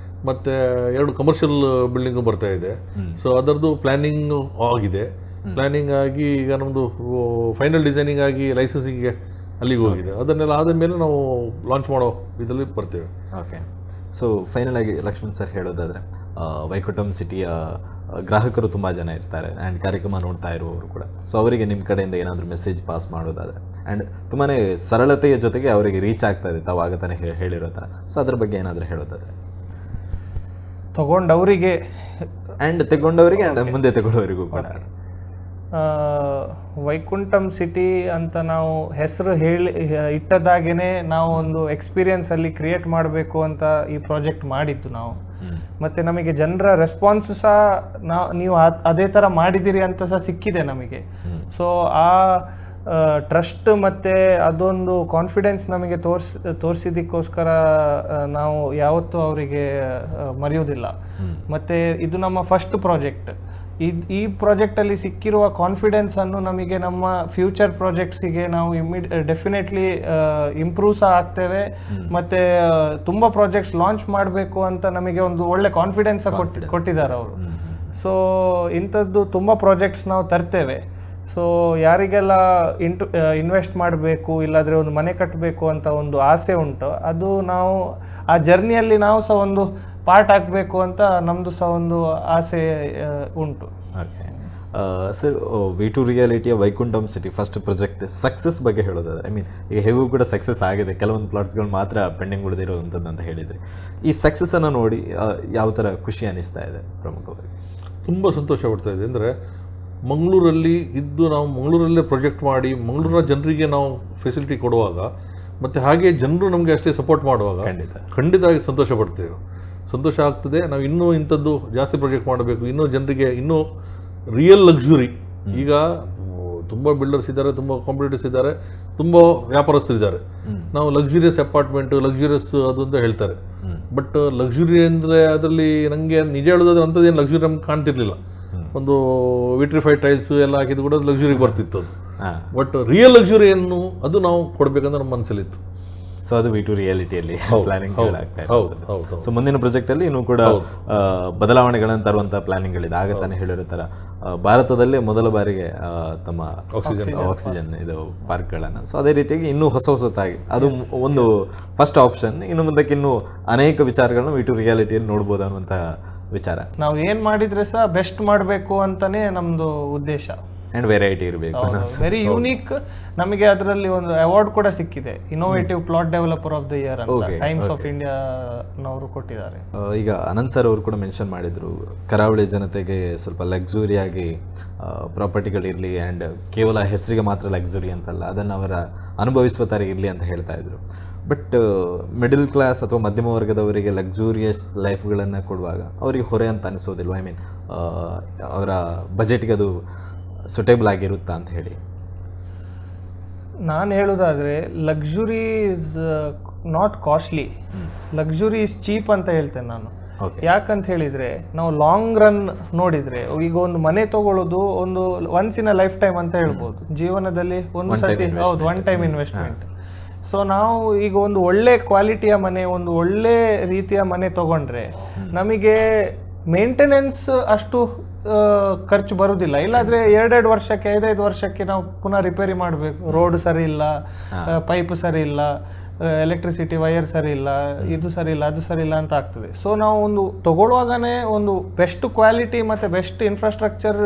ಮತ್ತು 2 ಕಮರ್ಷಿಯಲ್ ಬಿಲ್ಡಿಂಗು ಬರ್ತಾ ಇದೆ. ಸೊ ಅದರದ್ದು ಪ್ಲ್ಯಾನಿಂಗ್ ಆಗಿದೆ. ಪ್ಲ್ಯಾನಿಂಗ್ ಆಗಿ ಈಗ ನಮ್ಮದು ಫೈನಲ್ ಡಿಸೈನಿಂಗ್ ಆಗಿ ಲೈಸೆನ್ಸಿಂಗ್ಗೆ ಅಲ್ಲಿಗೆ ಹೋಗಿದೆ. ಅದನ್ನೆಲ್ಲ ಆದ ಮೇಲೆ ನಾವು ಲಾಂಚ್ ಮಾಡೋ ಇದರಲ್ಲಿ ಬರ್ತೇವೆ. ಓಕೆ. ಸೊ ಫೈನಲ್ ಆಗಿ ಲಕ್ಷ್ಮಣ್ ಸರ್ ಹೇಳೋದಾದರೆ, ವೈಕುಂಠಂ ಸಿಟಿಯ ಗ್ರಾಹಕರು ತುಂಬ ಜನ ಇರ್ತಾರೆ ಆ್ಯಂಡ್ ಕಾರ್ಯಕ್ರಮ ನೋಡ್ತಾ ಇರುವವರು ಕೂಡ. ಸೊ ಅವರಿಗೆ ನಿಮ್ಮ ಕಡೆಯಿಂದ ಏನಾದರೂ ಮೆಸೇಜ್ ಪಾಸ್ ಮಾಡೋದಾದರೆ, ಆ್ಯಂಡ್ ತುಂಬಾ ಸರಳತೆಯ ಜೊತೆಗೆ ಅವರಿಗೆ ರೀಚ್ ಆಗ್ತದೆ ತಾವು ಆಗ ತಾನೇ ಹೇಳಿರೋ ಥರ. ಸೊ ಅದ್ರ ಬಗ್ಗೆ ಏನಾದರೂ ಹೇಳೋದಾದರೆ, ತಗೊಂಡವರಿಗೆ ಆ್ಯಂಡ್ ತೆಗೊಂಡವರಿಗೆ ಆ್ಯಂಡ್ ಮುಂದೆ ತಗೊಳ್ಳೋರಿಗೂ ಕೂಡ. ವೈಕುಂಠಂ ಸಿಟಿ ಅಂತ ನಾವು ಹೆಸರು ಇಟ್ಟದಾಗೇನೆ ನಾವು ಒಂದು ಎಕ್ಸ್ಪೀರಿಯನ್ಸ್ ಅಲ್ಲಿ ಕ್ರಿಯೇಟ್ ಮಾಡಬೇಕು ಅಂತ ಈ ಪ್ರಾಜೆಕ್ಟ್ ಮಾಡಿದ್ದು ನಾವು. ಮತ್ತೆ ನಮಗೆ ಜನರ ರೆಸ್ಪಾನ್ಸ್ ಸಹ ನೀವು ಅದೇ ಥರ ಮಾಡಿದ್ದೀರಿ ಅಂತ ಸಹ ಸಿಕ್ಕಿದೆ ನಮಗೆ. ಸೊ ಆ ಟ್ರಸ್ಟ್ ಮತ್ತು ಅದೊಂದು ಕಾನ್ಫಿಡೆನ್ಸ್ ನಮಗೆ ತೋರಿಸಿದ್ದಕ್ಕೋಸ್ಕರ ನಾವು ಯಾವತ್ತೂ ಅವರಿಗೆ ಮರೆಯೋದಿಲ್ಲ. ಮತ್ತು ಇದು ನಮ್ಮ ಫಸ್ಟ್ ಪ್ರಾಜೆಕ್ಟ್. ಈ ಪ್ರಾಜೆಕ್ಟಲ್ಲಿ ಸಿಕ್ಕಿರುವ ಕಾನ್ಫಿಡೆನ್ಸನ್ನು ನಮಗೆ ನಮ್ಮ ಫ್ಯೂಚರ್ ಪ್ರಾಜೆಕ್ಟ್ಸಿಗೆ ನಾವು ಡೆಫಿನೆಟ್ಲಿ ಇಂಪ್ರೂವ್ ಸಹ ಆಗ್ತೇವೆ. ಮತ್ತು ತುಂಬ ಪ್ರಾಜೆಕ್ಟ್ಸ್ ಲಾಂಚ್ ಮಾಡಬೇಕು ಅಂತ ನಮಗೆ ಒಂದು ಒಳ್ಳೆ ಕಾನ್ಫಿಡೆನ್ಸ್ ಕೊಟ್ಟಿದ್ದಾರೆ ಅವರು. ಸೊ ಇಂಥದ್ದು ತುಂಬ ಪ್ರಾಜೆಕ್ಟ್ಸ್ ನಾವು ತರ್ತೇವೆ. ಸೊ ಯಾರಿಗೆಲ್ಲ ಇನ್ವೆಸ್ಟ್ ಮಾಡಬೇಕು ಇಲ್ಲಾಂದರೆ ಒಂದು ಮನೆ ಕಟ್ಟಬೇಕು ಅಂತ ಒಂದು ಆಸೆ ಉಂಟು, ಅದು ನಾವು ಆ ಜರ್ನಿಯಲ್ಲಿ ನಾವು ಸಹ ಒಂದು ಪಾರ್ಟ್ ಆಗಬೇಕು ಅಂತ ನಮ್ಮದು ಸಹ ಒಂದು ಆಸೆ ಉಂಟು. ಓಕೆ ಸರ್, V2 ರಿಯಾಲಿಟಿಯ Vaikuntham city first project success ಬಗ್ಗೆ ಹೇಳೋದಾದ್ರೆ, ಐ ಮೀನ್ ಈಗ ಹೇಗೂ ಕೂಡ ಸಕ್ಸಸ್ ಆಗಿದೆ, ಕೆಲವೊಂದು ಪ್ಲಾಟ್ಸ್ಗಳು ಮಾತ್ರ ಪೆಂಡಿಂಗ್ ಉಳಿದಿರೋವಂಥದ್ದು ಅಂತ ಹೇಳಿದರೆ, ಈ ಸಕ್ಸಸ್ಸನ್ನು ನೋಡಿ ಯಾವ ಥರ ಖುಷಿ ಅನ್ನಿಸ್ತಾ ಇದೆ ಪ್ರಮುಖವಾಗಿ? ತುಂಬ ಸಂತೋಷ ಪಡ್ತಾ ಇದೆ. ಅಂದರೆ ಮಂಗಳೂರಲ್ಲಿ ಇದ್ದು ನಾವು ಮಂಗಳೂರಲ್ಲೇ ಪ್ರಾಜೆಕ್ಟ್ ಮಾಡಿ ಮಂಗಳೂರಿನ ಜನರಿಗೆ ನಾವು ಫೆಸಿಲಿಟಿ ಕೊಡುವಾಗ ಮತ್ತು ಹಾಗೆ ಜನರು ನಮಗೆ ಅಷ್ಟೇ ಸಪೋರ್ಟ್ ಮಾಡುವಾಗ ಖಂಡಿತವಾಗಿ ಸಂತೋಷ ಪಡ್ತೇವೆ, ಸಂತೋಷ ಆಗ್ತದೆ. ನಾವು ಇನ್ನೂ ಇಂಥದ್ದು ಜಾಸ್ತಿ ಪ್ರಾಜೆಕ್ಟ್ ಮಾಡಬೇಕು, ಇನ್ನೂ ಜನರಿಗೆ ಇನ್ನೂ ರಿಯಲ್ ಲಕ್ಸುರಿ. ಈಗ ತುಂಬ ಬಿಲ್ಡರ್ಸ್ ಇದ್ದಾರೆ, ತುಂಬ ಕಾಂಪಿಟೇಟರ್ಸ್ ಇದ್ದಾರೆ, ತುಂಬ ವ್ಯಾಪಾರಸ್ಥರಿದ್ದಾರೆ. ನಾವು ಲಕ್ಸುರಿಯಸ್ ಅಪಾರ್ಟ್ಮೆಂಟ್, ಲಕ್ಸುರಿಯಸ್ ಅದು ಅಂತ ಹೇಳ್ತಾರೆ. ಬಟ್ ಲಕ್ಸುರಿ ಅಂದರೆ ಅದರಲ್ಲಿ ನನಗೆ ನಿಜ ಹೇಳೋದಾದ್ರೆ ಅಂಥದ್ದೇನು ಲಕ್ಸುರಿ ನಮ್ಗೆ ಕಾಣ್ತಿರ್ಲಿಲ್ಲ. ಒಂದು ವಿಟ್ರಿಫೈಡ್ ಟೈಲ್ಸ್ ಎಲ್ಲ ಹಾಕಿದ್ದು ಕೂಡ ಲಕ್ಸುರಿಗೆ ಬರ್ತಿತ್ತು ಅದು. ಬಟ್ ರಿಯಲ್ ಲಕ್ಸುರಿ ಏನು ಅದು ನಾವು ಕೊಡಬೇಕಂತ ನಮ್ಮ ಮನಸ್ಸಲ್ಲಿತ್ತು. ಸೊ ಅದು V2 ರಿಯಾಲಿಟಿಯಲ್ಲಿ ಪ್ಲಾನಿಂಗ್ ಆಗ್ತಾ ಇದೆ. ಸೊ ಮುಂದಿನ ಪ್ರಾಜೆಕ್ಟಲ್ಲಿ ಇನ್ನೂ ಕೂಡ ಬದಲಾವಣೆಗಳನ್ನು ತರುವಂಥ ಪ್ಲಾನಿಂಗ್ಗಳಿದೆ. ಆಗ ತಾನೇ ಹೇಳಿರೋ ಥರ ಭಾರತದಲ್ಲೇ ಮೊದಲ ಬಾರಿಗೆ ತಮ್ಮ ಆಕ್ಸಿಜನ್ ಇದು ಪಾರ್ಕ್ಗಳನ್ನು, ಸೊ ಅದೇ ರೀತಿಯಾಗಿ ಇನ್ನೂ ಹೊಸತಾಗಿ ಅದು ಒಂದು ಫಸ್ಟ್ ಆಪ್ಷನ್. ಇನ್ನು ಮುಂದಕ್ಕೆ ಇನ್ನೂ ಅನೇಕ ವಿಚಾರಗಳನ್ನ V2 ರಿಯಾಲಿಟಿಯಲ್ಲಿ ನೋಡ್ಬೋದು ಅನ್ನುವಂಥ ವಿಚಾರ. ನಾವು ಏನು ಮಾಡಿದರೆ ಸಹ ಬೆಸ್ಟ್ ಮಾಡಬೇಕು ಅಂತಲೇ ನಮ್ಮದು ಉದ್ದೇಶ. ಆ್ಯಂಡ್ ವೆರೈಟಿ ಇರಬೇಕು, ವೆರಿ ಯೂನಿಕ್. ನಮಗೆ ಅದರಲ್ಲಿ ಒಂದು ಅವಾರ್ಡ್ ಕೂಡ ಸಿಕ್ಕಿದೆ, innovative plot developer of the year ಅಂತ ಟೈಮ್ಸ್ ಆಫ್ ಇಂಡಿಯಾನವರು ಕೊಟ್ಟಿದ್ದಾರೆ. ಈಗ ಅನಂತ್ ಸರ್ ಅವರು ಕೂಡ ಮೆನ್ಷನ್ ಮಾಡಿದರು, ಕರಾವಳಿ ಜನತೆಗೆ ಸ್ವಲ್ಪ ಲಕ್ಸುರಿಯಾಗಿ ಪ್ರಾಪರ್ಟಿಗಳಿರಲಿ ಆ್ಯಂಡ್ ಕೇವಲ ಹೆಸರಿಗೆ ಮಾತ್ರ ಲಕ್ಸುರಿ ಅಂತಲ್ಲ, ಅದನ್ನು ಅವರ ಅನುಭವಿಸುವ ಥರ ಇರಲಿ ಅಂತ ಹೇಳ್ತಾ ಇದ್ರು. ಬಟ್ ಮಿಡಲ್ ಕ್ಲಾಸ್ ಅಥವಾ ಮಧ್ಯಮ ವರ್ಗದವರಿಗೆ ಲಕ್ಸುರಿಯಸ್ ಲೈಫ್ಗಳನ್ನು ಕೊಡುವಾಗ ಅವರಿಗೆ ಹೊರೆ ಅಂತ ಅನಿಸೋದಿಲ್ವ? ಐ ಮೀನ್ ಅವರ ಬಜೆಟ್ಗೆ ಅದು ಸುಟೇಬಲ್ ಆಗಿರುತ್ತಾ ಅಂತ ಹೇಳಿ ನಾನು ಹೇಳೋದಾದರೆ, luxury is not costly, luxury is cheap ಅಂತ ಹೇಳ್ತೇನೆ ನಾನು. ಯಾಕಂತ ಹೇಳಿದರೆ ನಾವು ಲಾಂಗ್ ರನ್ ನೋಡಿದರೆ ಈಗ ಒಂದು ಮನೆ ತಗೊಳ್ಳೋದು ಒಂದು once in a life time ಅಂತ ಹೇಳ್ಬೋದು, ಜೀವನದಲ್ಲಿ ಒಂದು ಸರ್ತಿ. ಹೌದು, ಒನ್ ಟೈಮ್ ಇನ್ವೆಸ್ಟ್ಮೆಂಟ್. ಸೊ ನಾವು ಈಗ ಒಂದು ಒಳ್ಳೆ ಕ್ವಾಲಿಟಿಯ ಮನೆ, ಒಂದು ಒಳ್ಳೆ ರೀತಿಯ ಮನೆ ತಗೊಂಡ್ರೆ ನಮಗೆ ಮೇಂಟೆನೆನ್ಸ್ ಅಷ್ಟು ಖರ್ಚು ಬರುವುದಿಲ್ಲ. ಇಲ್ಲಾದ್ರೆ 2 ವರ್ಷಕ್ಕೆ 5 ವರ್ಷಕ್ಕೆ ನಾವು ಪುನಃ ರಿಪೇರಿ ಮಾಡಬೇಕು. ರೋಡ್ ಸರಿ ಇಲ್ಲ, ಪೈಪ್ ಸರಿ ಇಲ್ಲ, ಎಲೆಕ್ಟ್ರಿಸಿಟಿ ವೈರ್ ಸರಿ ಇಲ್ಲ, ಇದು ಸರಿ ಇಲ್ಲ, ಅದು ಸರಿ ಇಲ್ಲ ಅಂತ ಆಗ್ತದೆ. ಸೊ ನಾವು ಒಂದು ತಗೊಳ್ಳುವಾಗನೇ ಒಂದು ಬೆಸ್ಟ್ ಕ್ವಾಲಿಟಿ ಮತ್ತು ಬೆಸ್ಟ್ ಇನ್ಫ್ರಾಸ್ಟ್ರಕ್ಚರ್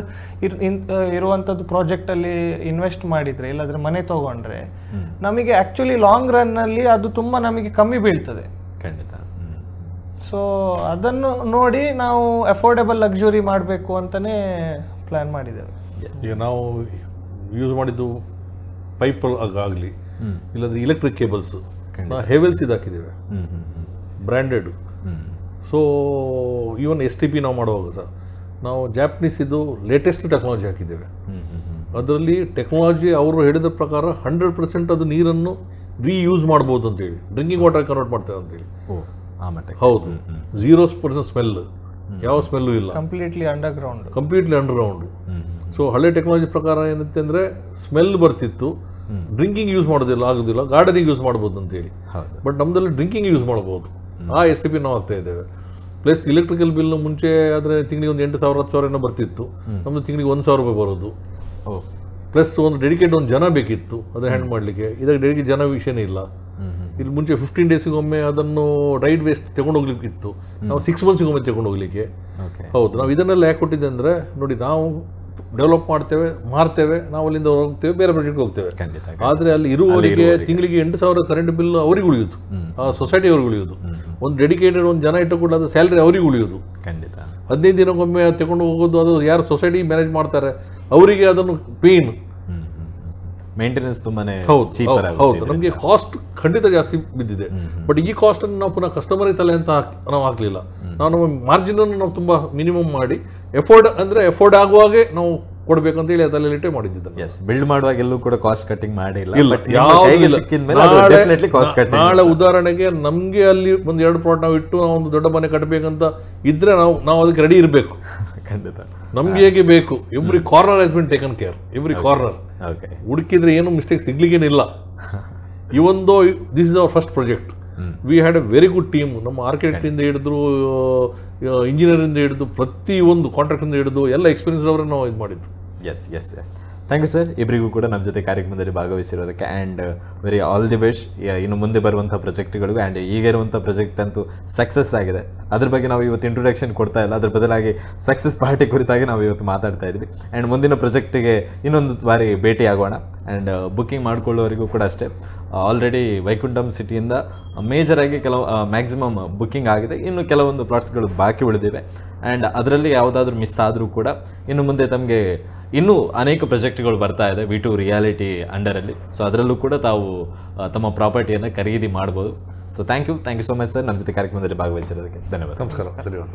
ಇರುವಂಥದ್ದು ಪ್ರಾಜೆಕ್ಟಲ್ಲಿ ಇನ್ವೆಸ್ಟ್ ಮಾಡಿದರೆ, ಇಲ್ಲಾಂದರೆ ಮನೆ ತೊಗೊಂಡ್ರೆ ನಮಗೆ ಆ್ಯಕ್ಚುಲಿ ಲಾಂಗ್ ರನ್ನಲ್ಲಿ ಅದು ತುಂಬ ನಮಗೆ ಕಮ್ಮಿ ಬೀಳ್ತದೆ. ಖಂಡಿತ. ಸೊ ಅದನ್ನು ನೋಡಿ ನಾವು ಅಫೋರ್ಡೆಬಲ್ ಲಕ್ಸುರಿ ಮಾಡಬೇಕು ಅಂತಲೇ ಪ್ಲ್ಯಾನ್ ಮಾಡಿದ್ದೇವೆ. ಈಗ ನಾವು ಯೂಸ್ ಮಾಡಿದ್ದು ಪೈಪ್ ಆಗಲಿ ಇಲ್ಲಾಂದರೆ ಎಲೆಕ್ಟ್ರಿಕ್ ಕೇಬಲ್ಸು ನಾವು ಹೆವೆಲ್ಸ್ ಇದು ಹಾಕಿದ್ದೇವೆ, ಬ್ರ್ಯಾಂಡೆಡ್. ಸೊ ಈವನ್ STP ನಾವು ಮಾಡುವಾಗ ಸಹ ನಾವು ಜಾಪನೀಸ್ ಇದು ಲೇಟೆಸ್ಟ್ ಟೆಕ್ನಾಲಜಿ ಹಾಕಿದ್ದೇವೆ. ಅದರಲ್ಲಿ ಟೆಕ್ನಾಲಜಿ ಅವರು ಹೇಳಿದ ಪ್ರಕಾರ 100% ಅದು ನೀರನ್ನು ರೀಯೂಸ್ ಮಾಡ್ಬೋದು ಅಂತೇಳಿ, ಡ್ರಿಂಕಿಂಗ್ ವಾಟರ್ ಕನ್ವರ್ಟ್ ಮಾಡ್ತೇವೆ ಅಂತೇಳಿ. ಹೌದು, 0% ಸ್ಮೆಲ್, ಯಾವ ಸ್ಮೆಲ್ಲು ಇಲ್ಲ, ಕಂಪ್ಲೀಟ್ಲಿ ಅಂಡರ್ಗ್ರೌಂಡ್. ಸೊ ಹಳೆ ಟೆಕ್ನಾಲಜಿ ಪ್ರಕಾರ ಏನಂತೆ ಅಂದರೆ ಸ್ಮೆಲ್ ಬರ್ತಿತ್ತು, ಡ್ರಿಂಕಿಂಗ್ ಯೂಸ್ ಆಗೋದಿಲ್ಲ, ಗಾರ್ಡನಿಂಗ್ ಯೂಸ್ ಮಾಡ್ಬೋದು ಅಂತೇಳಿ. ಬಟ್ ನಮ್ಮದಲ್ಲಿ ಡ್ರಿಂಕಿಂಗ್ ಯೂಸ್ ಮಾಡ್ಬೋದು. ಆ STP ನಾವು ಆಗ್ತಾ ಇದ್ದೇವೆ. ಪ್ಲಸ್ ಎಲೆಕ್ಟ್ರಿಕಲ್ ಬಿಲ್ ಮುಂಚೆ ಆದರೆ ತಿಂಗಳಿಗೆ ಒಂದು 8,000 10,000 ಏನೋ ಬರ್ತಿತ್ತು, ನಮ್ಮದು ತಿಂಗಳಿಗೆ 1,000 ರೂಪಾಯಿ ಬರೋದು. ಪ್ಲಸ್ ಒಂದು ಡೆಡಿಕೇಟ್ ಒಂದು ಜನ ಬೇಕಿತ್ತು ಅದನ್ನು ಹ್ಯಾಂಡ್ ಮಾಡಲಿಕ್ಕೆ. ಇದಕ್ಕೆ ಡೆಡಿಕೇಟ್ ಜನ ವಿಷಯನೇ ಇಲ್ಲ. ಇಲ್ಲಿ ಮುಂಚೆ 15 ಡೇಸಿಗೊಮ್ಮೆ ಅದನ್ನು ರೈಡ್ ವೇಸ್ಟ್ ತಗೊಂಡೋಗ್ಲಿಕ್ಕಿತ್ತು, ನಾವು 6 ಮಂತ್ಸಿಗೊಮ್ಮೆ ತಗೊಂಡೋಗ್ಲಿಕ್ಕೆ. ಹೌದು, ನಾವು ಇದನ್ನೆಲ್ಲ ಯಾಕೆ ಕೊಟ್ಟಿದ್ದೆ ಅಂದರೆ ನೋಡಿ, ನಾವು ಡೆವಲಪ್ ಮಾಡ್ತೇವೆ, ಮಾರ್ತೇವೆ, ನಾವು ಅಲ್ಲಿಂದ ಹೋಗ್ತೇವೆ, ಬೇರೆ ಪ್ರಾಜೆಕ್ಟ್ಗೆ ಹೋಗ್ತೇವೆ. ಆದರೆ ಅಲ್ಲಿ ಇರುವವರಿಗೆ ತಿಂಗಳಿಗೆ 8,000 ಕರೆಂಟ್ ಬಿಲ್ ಅವ್ರಿಗೆ ಉಳಿಯೋದು, ಆ ಸೊಸೈಟಿ ಅವ್ರಿಗೆ ಉಳಿಯೋದು. ಒಂದು ಡೆಡಿಕೇಟೆಡ್ ಒಂದು ಜನ ಇಟ್ಟು ಕೂಡ ಅದು ಸ್ಯಾಲ್ರಿ ಅವ್ರಿಗೆ ಉಳಿಯೋದು. ಖಂಡಿತ 15 ದಿನಕ್ಕೊಮ್ಮೆ ತಗೊಂಡು ಹೋಗೋದು, ಅದು ಯಾರು ಸೊಸೈಟಿ ಮ್ಯಾನೇಜ್ ಮಾಡ್ತಾರೆ ಅವರಿಗೆ ಅದನ್ನು ಪೇನ್, ಮೇಂಟೆನೆನ್ಸ್ ತುಂಬಾನೇ ಹೌದು. ನಮಗೆ ಕಾಸ್ಟ್ ಖಂಡಿತ ಜಾಸ್ತಿ ಬಿದ್ದಿದೆ. ಬಟ್ ಈ ಕಾಸ್ಟ್ ಅನ್ನು ನಾವು ಪುನಃ ಕಸ್ಟಮರ್ ತಲೆ ಅಂತ ನಾವು ಹಾಕ್ಲಿಲ್ಲ. ನಾವು ನಮ್ಮ ಮಾರ್ಜಿನ್ ಅನ್ನು ನಾವು ತುಂಬಾ ಮಿನಿಮಮ್ ಮಾಡಿ ಎಫೋರ್ಡ್ ಆಗುವಾಗೆ ನಾವು ಕೊಡ್ಬೇಕಂತ ಹೇಳಿ ಅದರಲ್ಲಿ ಮಾಡಿದ್ದಿದ್ದ. ಬಿಲ್ಡ್ ಮಾಡುವಾಗ ಎಲ್ಲೂ ಕೂಡ ಕಾಸ್ಟ್ ಕಟ್ಟಿಂಗ್ ಮಾಡಿಲ್ಲ. ನಾಳೆ ಉದಾಹರಣೆಗೆ ನಮ್ಗೆ ಅಲ್ಲಿ ಒಂದು 2 ಪ್ಲಾಟ್ ನಾವು ಇಟ್ಟು ನಾವು ಒಂದು ದೊಡ್ಡ ಮನೆ ಕಟ್ಟಬೇಕಂತ ಇದ್ರೆ ನಾವು ಅದಕ್ಕೆ ರೆಡಿ ಇರಬೇಕು. ಖಂಡಿತ ನಮ್ಗೆ ಹೇಗೆ ಬೇಕು, every corner has been taken care, every corner. ಹುಡುಕಿದ್ರೆ ಏನು ಮಿಸ್ಟೇಕ್ ಸಿಗ್ಲಿಕ್ಕೇನಿಲ್ಲ. Even though this is our first project, we had a very good team. ನಮ್ಮ ಆರ್ಕಿಟೆಕ್ಟ್ ಇಂದ ಹಿಡಿದು ಇಂಜಿನಿಯರ್ ಇಂದ ಹಿಡಿದು ಪ್ರತಿಯೊಂದು ಕಾಂಟ್ರಾಕ್ಟ್ ಇಂದ ಹಿಡಿದು ಎಲ್ಲ ಎಕ್ಸ್ಪೀರಿಯನ್ಸ್ ಅವರೇ ನಾವು ಇದು ಮಾಡಿದ್ದು. ಎಸ್ ಥ್ಯಾಂಕ್ ಯು ಸರ್, ಇಬ್ಬರಿಗೂ ಕೂಡ ನಮ್ಮ ಜೊತೆ ಕಾರ್ಯಕ್ರಮದಲ್ಲಿ ಭಾಗವಹಿಸಿರೋದಕ್ಕೆ. And very all the best. ಇನ್ನು ಮುಂದೆ ಬರುವಂಥ ಪ್ರಾಜೆಕ್ಟ್ಗಳಿಗೂ ಆ್ಯಂಡ್ ಈಗ ಇರುವಂಥ ಪ್ರಾಜೆಕ್ಟ್ ಅಂತೂ ಸಕ್ಸಸ್ ಆಗಿದೆ. ಅದ್ರ ಬಗ್ಗೆ ನಾವು ಇವತ್ತು ಇಂಟ್ರೊಡಕ್ಷನ್ ಕೊಡ್ತಾ ಇಲ್ಲ, ಅದ್ರ ಬದಲಾಗಿ ಸಕ್ಸಸ್ ಪಾರ್ಟಿ ಕುರಿತಾಗಿ ನಾವು ಇವತ್ತು ಮಾತಾಡ್ತಾ ಇದ್ವಿ. ಆ್ಯಂಡ್ ಮುಂದಿನ ಪ್ರಾಜೆಕ್ಟಿಗೆ ಇನ್ನೊಂದು ಬಾರಿ ಭೇಟಿ ಆಗೋಣ. ಆ್ಯಂಡ್ ಬುಕ್ಕಿಂಗ್ ಮಾಡ್ಕೊಳ್ಳೋವರೆಗೂ ಕೂಡ ಅಷ್ಟೇ, ಆಲ್ರೆಡಿ ವೈಕುಂಠಂ ಸಿಟಿಯಿಂದ ಮೇಜರಾಗಿ ಮ್ಯಾಕ್ಸಿಮಮ್ ಬುಕ್ಕಿಂಗ್ ಆಗಿದೆ. ಇನ್ನು ಕೆಲವೊಂದು ಪ್ಲಾಟ್ಸ್ಗಳು ಬಾಕಿ ಉಳಿದಿವೆ. ಆ್ಯಂಡ್ ಅದರಲ್ಲಿ ಯಾವುದಾದ್ರೂ ಮಿಸ್ ಆದರೂ ಕೂಡ ಇನ್ನು ಮುಂದೆ ತಮಗೆ ಇನ್ನೂ ಅನೇಕ ಪ್ರಾಜೆಕ್ಟ್ಗಳು ಬರ್ತಾ ಇದೆ V2 ರಿಯಾಲಿಟಿ ಅಂಡರಲ್ಲಿ. ಸೊ ಅದರಲ್ಲೂ ಕೂಡ ತಾವು ತಮ್ಮ ಪ್ರಾಪರ್ಟಿಯನ್ನು ಖರೀದಿ ಮಾಡ್ಬೋದು. So thank you so much sir, ನಮ್ಮ ಜೊತೆ ಕಾರ್ಯಕ್ರಮದಲ್ಲಿ ಭಾಗವಹಿಸಿರೋದಕ್ಕೆ ಧನ್ಯವಾದ. ನಮಸ್ಕಾರ, ಧನ್ಯವಾದ.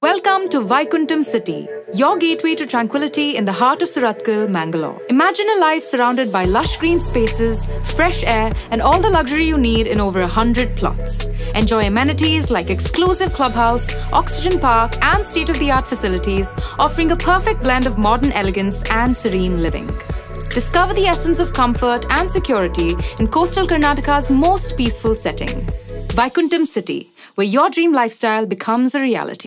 Welcome to Vaikuntham City, your gateway to tranquility in the heart of Surathkal, Mangalore. Imagine a life surrounded by lush green spaces, fresh air, and all the luxury you need in over 100 plots. Enjoy amenities like exclusive clubhouse, oxygen park, and state-of-the-art facilities, offering a perfect blend of modern elegance and serene living. Discover the essence of comfort and security in coastal Karnataka's most peaceful setting. Vaikuntham City, where your dream lifestyle becomes a reality.